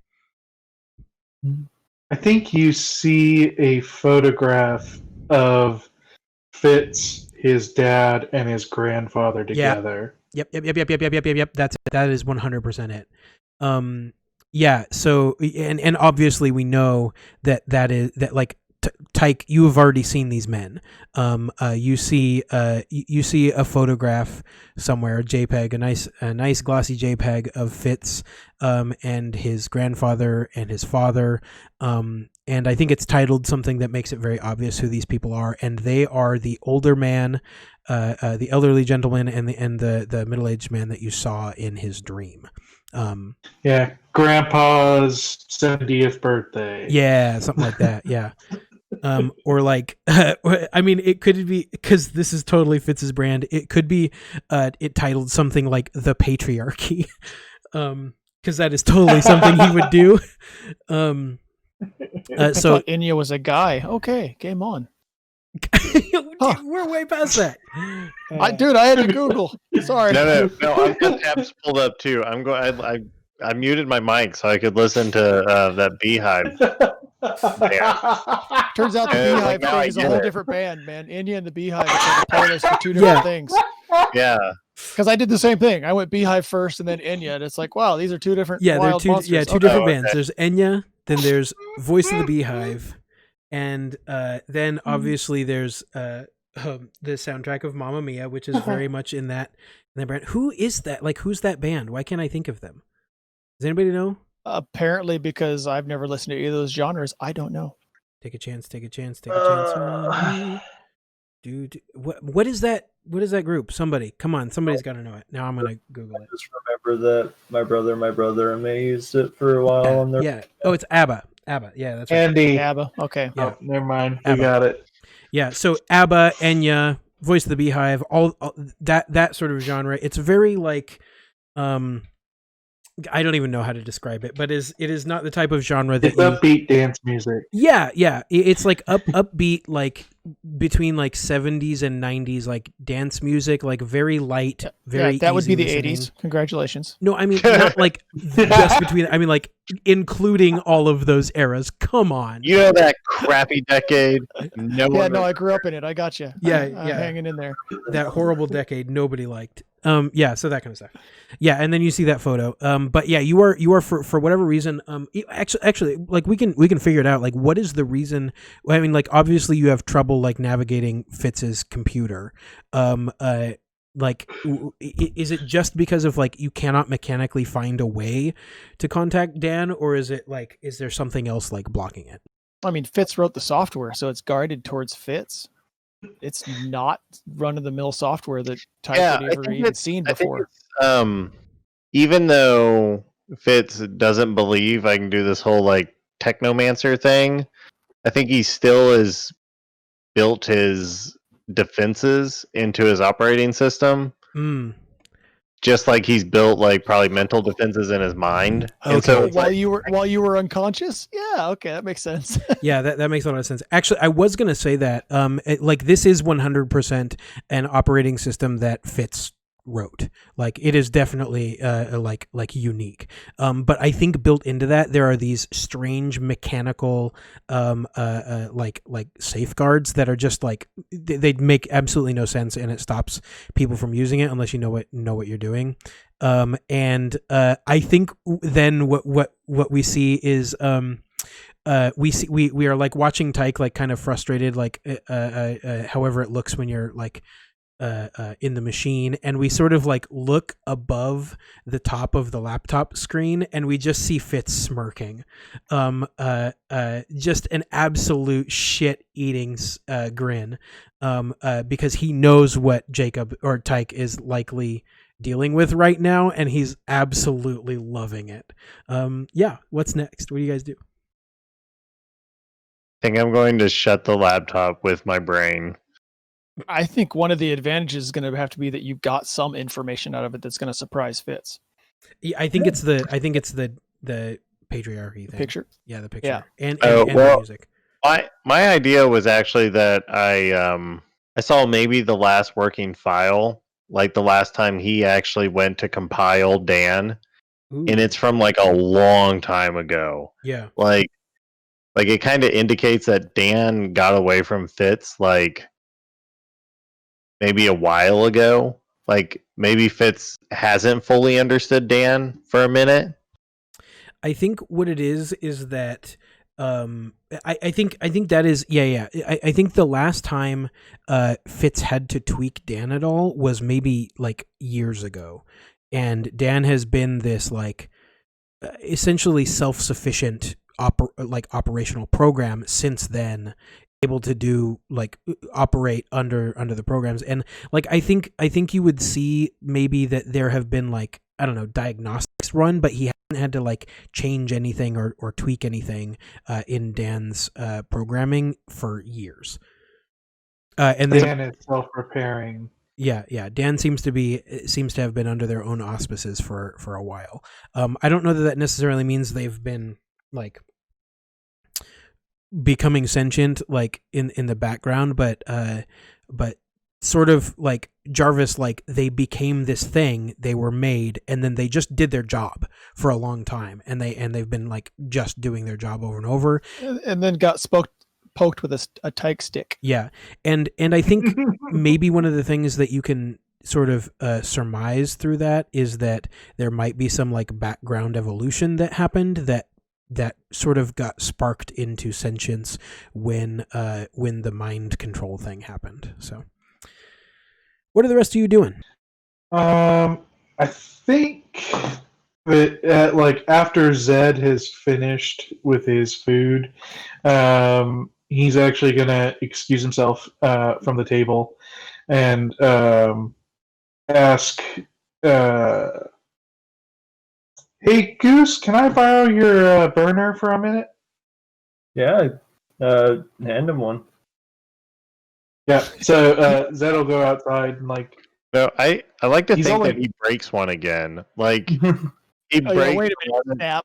I think you see a photograph of Fitz, his dad, and his grandfather together. Yep. That is 100% it. Yeah. So, and obviously we know that like Taike, you have already seen these men. You see a photograph somewhere, a JPEG, a nice glossy JPEG of Fitz, and his grandfather and his father. And I think it's titled something that makes it very obvious who these people are, and they are the older man, the elderly gentleman, and the middle-aged man that you saw in his dream. Yeah, Grandpa's 70th birthday. Yeah, something like that. Yeah. Or like, I mean, it could be, because this is totally Fitz's brand. It could be, it titled something like The Patriarchy, because that is totally something he would do. I So thought Enya was a guy. Okay, game on. We're way past that. Dude, I had to Google. Sorry. No. I've got tabs pulled up too. I muted my mic so I could listen to that Beehive. Turns out the Yeah, Beehive like, now thing I is a get whole it. different band, man. Inya and the Beehive is like a playlist for two different things. Yeah. Because I did the same thing. I went Beehive first and then Inya, and it's like, wow, these are two different wild monsters. two Okay. different bands. There's Enya, then there's Voice of the Beehive, and then obviously there's the soundtrack of Mamma Mia, which is very much in that brand. Who is that? Like, who's that band? Why can't I think of them? Does anybody know? Apparently, because I've never listened to either of those genres, I don't know. Take a chance on me. Dude, what is that? What is that group? Somebody, come on, somebody's got to know it. Now I'm gonna Google it. I just remember that my brother, and me used it for a while on their. Yeah. Oh, it's ABBA. ABBA. Yeah, that's right. Andy. ABBA. Okay. Yeah. Oh, never mind. ABBA. We got it. Yeah. So ABBA, Enya, Voice of the Beehive, all that sort of genre. It's very like, I don't even know how to describe it, but it is not the type of genre that It's upbeat dance music. Yeah. It's like upbeat, like between like 70s and 90s, like dance music, like very light, very. That would be the easy listening. 80s. Congratulations. No, I mean not like just between. I mean like including all of those eras. Come on. You know that crappy decade? No, I grew up in it. I got you. Yeah, I'm hanging in there. That horrible decade nobody liked. Yeah, so that kind of stuff. Yeah, and then you see that photo. But yeah, you are for whatever reason. Actually, like we can figure it out. Like, what is the reason? I mean, like obviously you have trouble like navigating Fitz's computer. Like, is it just because of like you cannot mechanically find a way to contact Dan, or is it like is there something else like blocking it? I mean, Fitz wrote the software, so it's guided towards Fitz. It's not run-of-the-mill software that Taike had ever even seen before. Even though Fitz doesn't believe I can do this whole like technomancer thing, I think he still has built his defenses into his operating system. Just like he's built like probably mental defenses in his mind. Okay. And so while you were unconscious? Yeah, okay, that makes sense. Yeah, that makes a lot of sense. Actually, I was going to say that like this is 100% an operating system that Fitz wrote. Like it is definitely like unique. But I think built into that there are these strange mechanical like safeguards that are just like they make absolutely no sense, and it stops people from using it unless you know what you're doing. And I think then what we see is we are like watching Taike like kind of frustrated, like however it looks when you're like in the machine, and we sort of like look above the top of the laptop screen and we just see Fitz smirking, just an absolute shit eating grin, because he knows what Jacob or Taike is likely dealing with right now, and he's absolutely loving it. Yeah, what's next? What do you guys do? I think I'm going to shut the laptop with my brain. I think one of the advantages is going to have to be that you got some information out of it that's going to surprise Fitz. Yeah, I think it's the patriarchy thing. Picture. Yeah, the picture. Yeah. And the music. My idea was actually that I saw maybe the last working file, like the last time he actually went to compile Dan. Ooh. And it's from like a long time ago. Yeah. Like it kind of indicates that Dan got away from Fitz like maybe a while ago. Like maybe Fitz hasn't fully understood Dan for a minute. I think what it is that I think that is I think the last time Fitz had to tweak Dan at all was maybe like years ago, and Dan has been this like essentially self-sufficient operational program since then, able to do like operate under the programs. And like I think you would see maybe that there have been like, I don't know, diagnostics run, but he hasn't had to like change anything or tweak anything in Dan's programming for years. And then Dan is self-repairing. Yeah. Dan seems to have been under their own auspices for a while. I don't know that necessarily means they've been like becoming sentient like in the background, but sort of like Jarvis, like they became this thing, they were made, and then they just did their job for a long time, and they've been like just doing their job over and over, and then got poked with a Taike stick. Yeah, and I think maybe one of the things that you can sort of surmise through that is that there might be some like background evolution that happened that sort of got sparked into sentience when the mind control thing happened. So, what are the rest of you doing? I think that like after Zed has finished with his food, he's actually gonna excuse himself from the table and ask, "Hey Goose, can I borrow your burner for a minute?" Yeah, hand him one. Yeah. So Zed will go outside and like. No, I like to He's think only- that he breaks one again. Like he Oh, yeah, breaks wait a minute, one snap.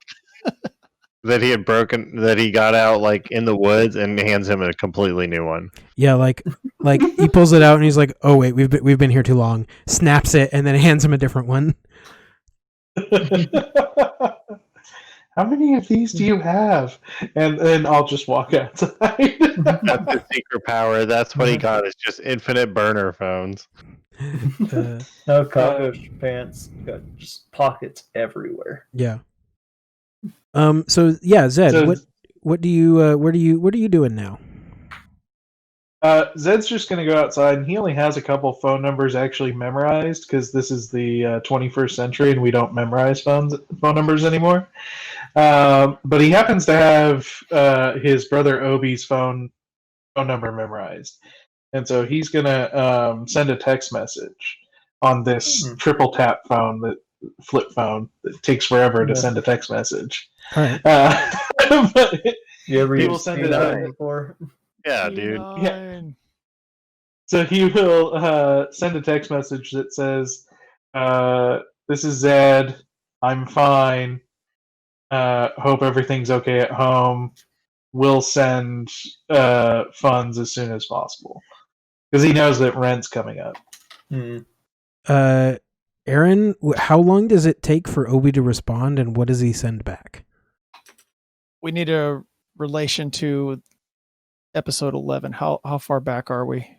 that he had broken, that he got out like in the woods, and hands him a completely new one. Yeah, like he pulls it out and he's like, "Oh wait, we've been here too long." Snaps it and then hands him a different one. How many of these do you have? And then I'll just walk outside. That's his secret power. That's what he got. Is just infinite burner phones. No cottage pants. Got just pockets everywhere. Yeah. So yeah, Zed, So- what do you what are you doing now? Zed's just going to go outside, and he only has a couple phone numbers actually memorized because this is the 21st century, and we don't memorize phone numbers anymore. But he happens to have his brother Obi's phone number memorized, and so he's going to send a text message on this triple tap phone, that flip phone that takes forever to send a text message. All right. But You ever He will used send it C9 out. before? Yeah, dude. So he will send a text message that says, "This is Zed. I'm fine. Hope everything's okay at home. We'll send funds as soon as possible." Because he knows that rent's coming up. Hmm. Aaron, how long does it take for Obi to respond, and what does he send back? We need a relation to episode 11. How far back are we?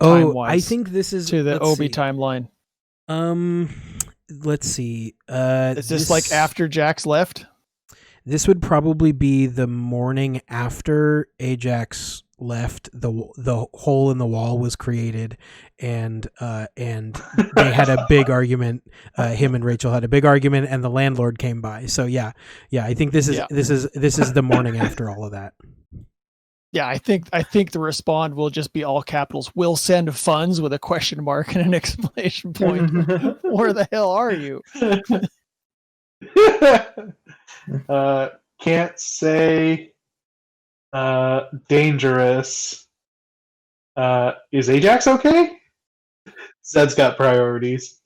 Oh, Time-wise, I think this is to the let's Obi see. timeline. Let's see. Is this like after Jax left? This would probably be the morning after Ajax left. The hole in the wall was created, and they had a big argument. Him and Rachel had a big argument, and the landlord came by. So yeah. I think this is the morning after all of that. Yeah, I think the respond will just be all capitals. We'll send funds with a question mark and an exclamation point. Where the hell are you? Can't say. Dangerous. Is Ajax okay? Zed's got priorities.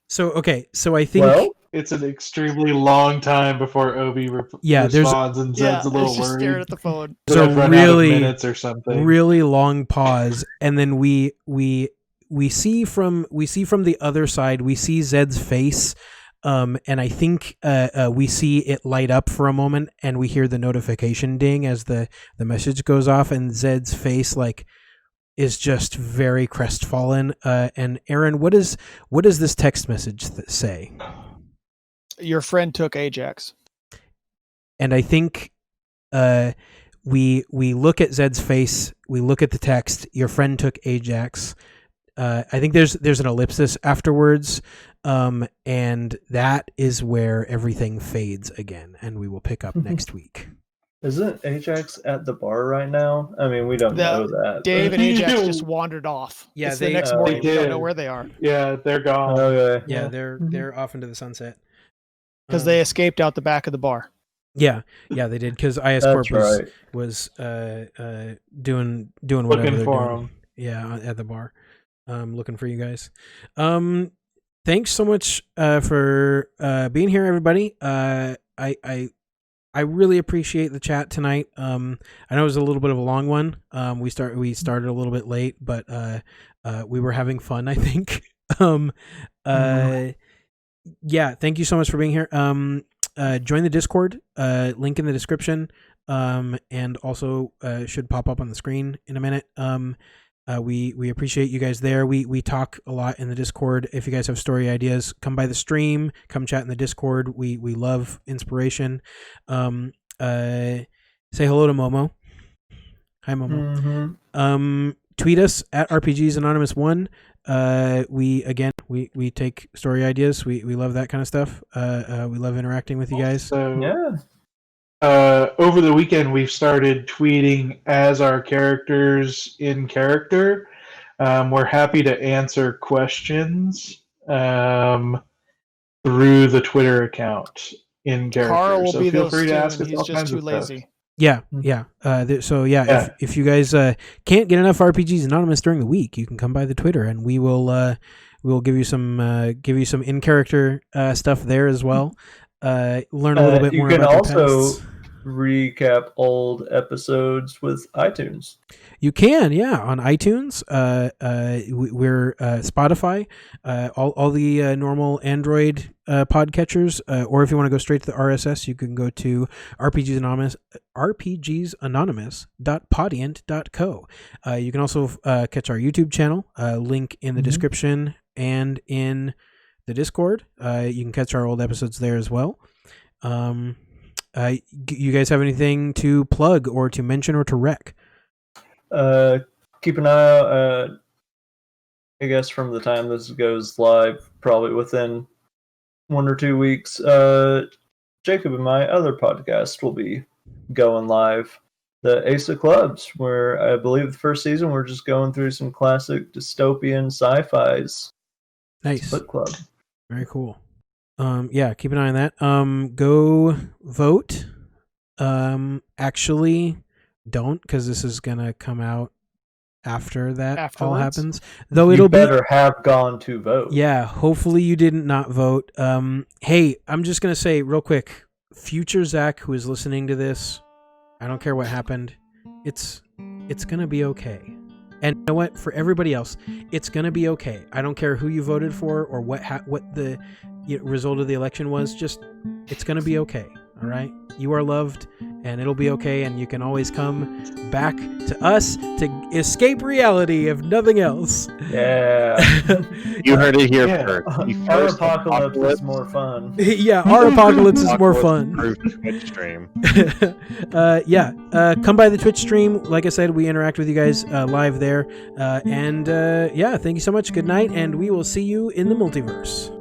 So I think Well, It's an extremely long time before Obi Yeah, there's- responds, and Zed's a little it's just worried. staring at the phone. that So I've run out of really- minutes or something. really long pause, and then we see from the other side, we see Zed's face, and I think we see it light up for a moment, and we hear the notification ding as the message goes off, and Zed's face like is just very crestfallen. And Aaron, what does this text message say? Your friend took Ajax. And I think we look at Zed's face, we look at the text, your friend took Ajax. I think there's an ellipsis afterwards, and that is where everything fades again, and we will pick up next week. isn't Ajax at the bar right now? I mean, we don't know that. Dave but- and Ajax just wandered off. Yeah, It's they- the next they morning. We don't did. know where they are Yeah, they're gone. Okay. Yeah, they're off into the sunset because they escaped out the back of the bar. Yeah, they did, because IS That's Corp right. was doing whatever Looking they're for doing. them. Yeah, at the bar, looking for you guys. Thanks so much for being here, everybody. I I really appreciate the chat tonight. I know it was a little bit of a long one. We started a little bit late, but we were having fun, I think. Yeah, thank you so much for being here. Join the Discord, link in the description, and also should pop up on the screen in a minute. We appreciate you guys there. We talk a lot in the Discord. If you guys have story ideas, come by the stream, come chat in the Discord. We love inspiration. Say hello to Momo. Hi, Momo. Tweet us at RPGs Anonymous 1. We take story ideas. We love that kind of stuff. We love interacting with you guys. So, Yeah. over the weekend, we've started tweeting as our characters in character. We're happy to answer questions through the Twitter account in character. Carl will so be feel those free too, to ask and us he's all just kinds too of stuff. lazy. Yeah. Yeah. If you guys can't get enough RPGs Anonymous during the week, you can come by the Twitter, and we will give you some in character stuff there as well. Learn a little bit more about You can their also pasts. recap old episodes with iTunes. You can, yeah, on iTunes. We're Spotify, all the normal Android podcatchers, or if you want to go straight to the RSS, you can go to rpgsanonymous.podiant.co. You can also catch our YouTube channel, link in the description and in the Discord. You can catch our old episodes there as well. You guys have anything to plug or to mention or to rec? Keep an eye out. I guess from the time this goes live, probably within 1 or 2 weeks, Jacob and my other podcast will be going live. The Ace of Clubs, where I believe the first season we're just going through some classic dystopian sci-fis. Nice. Book club. Very cool. Yeah, keep an eye on that. Go vote. Actually, don't, because this is gonna come out after that all Afterwards? happens. Though You it'll better have gone to vote. Yeah, hopefully you didn't not vote. Hey, I'm just gonna say real quick, future Zach, who is listening to this, I don't care what happened. It's gonna be okay. And you know what? For everybody else, it's gonna be okay. I don't care who you voted for or what the result of the election was. Just, it's gonna be okay. All right, you are loved, and it'll be okay. And you can always come back to us to escape reality, if nothing else. Yeah. You heard it here Yeah. first. The Our first apocalypse is more fun. Yeah, our apocalypse is more fun. Approved Twitch stream. Come by the Twitch stream. Like I said, we interact with you guys live there. Thank you so much. Good night, and we will see you in the multiverse.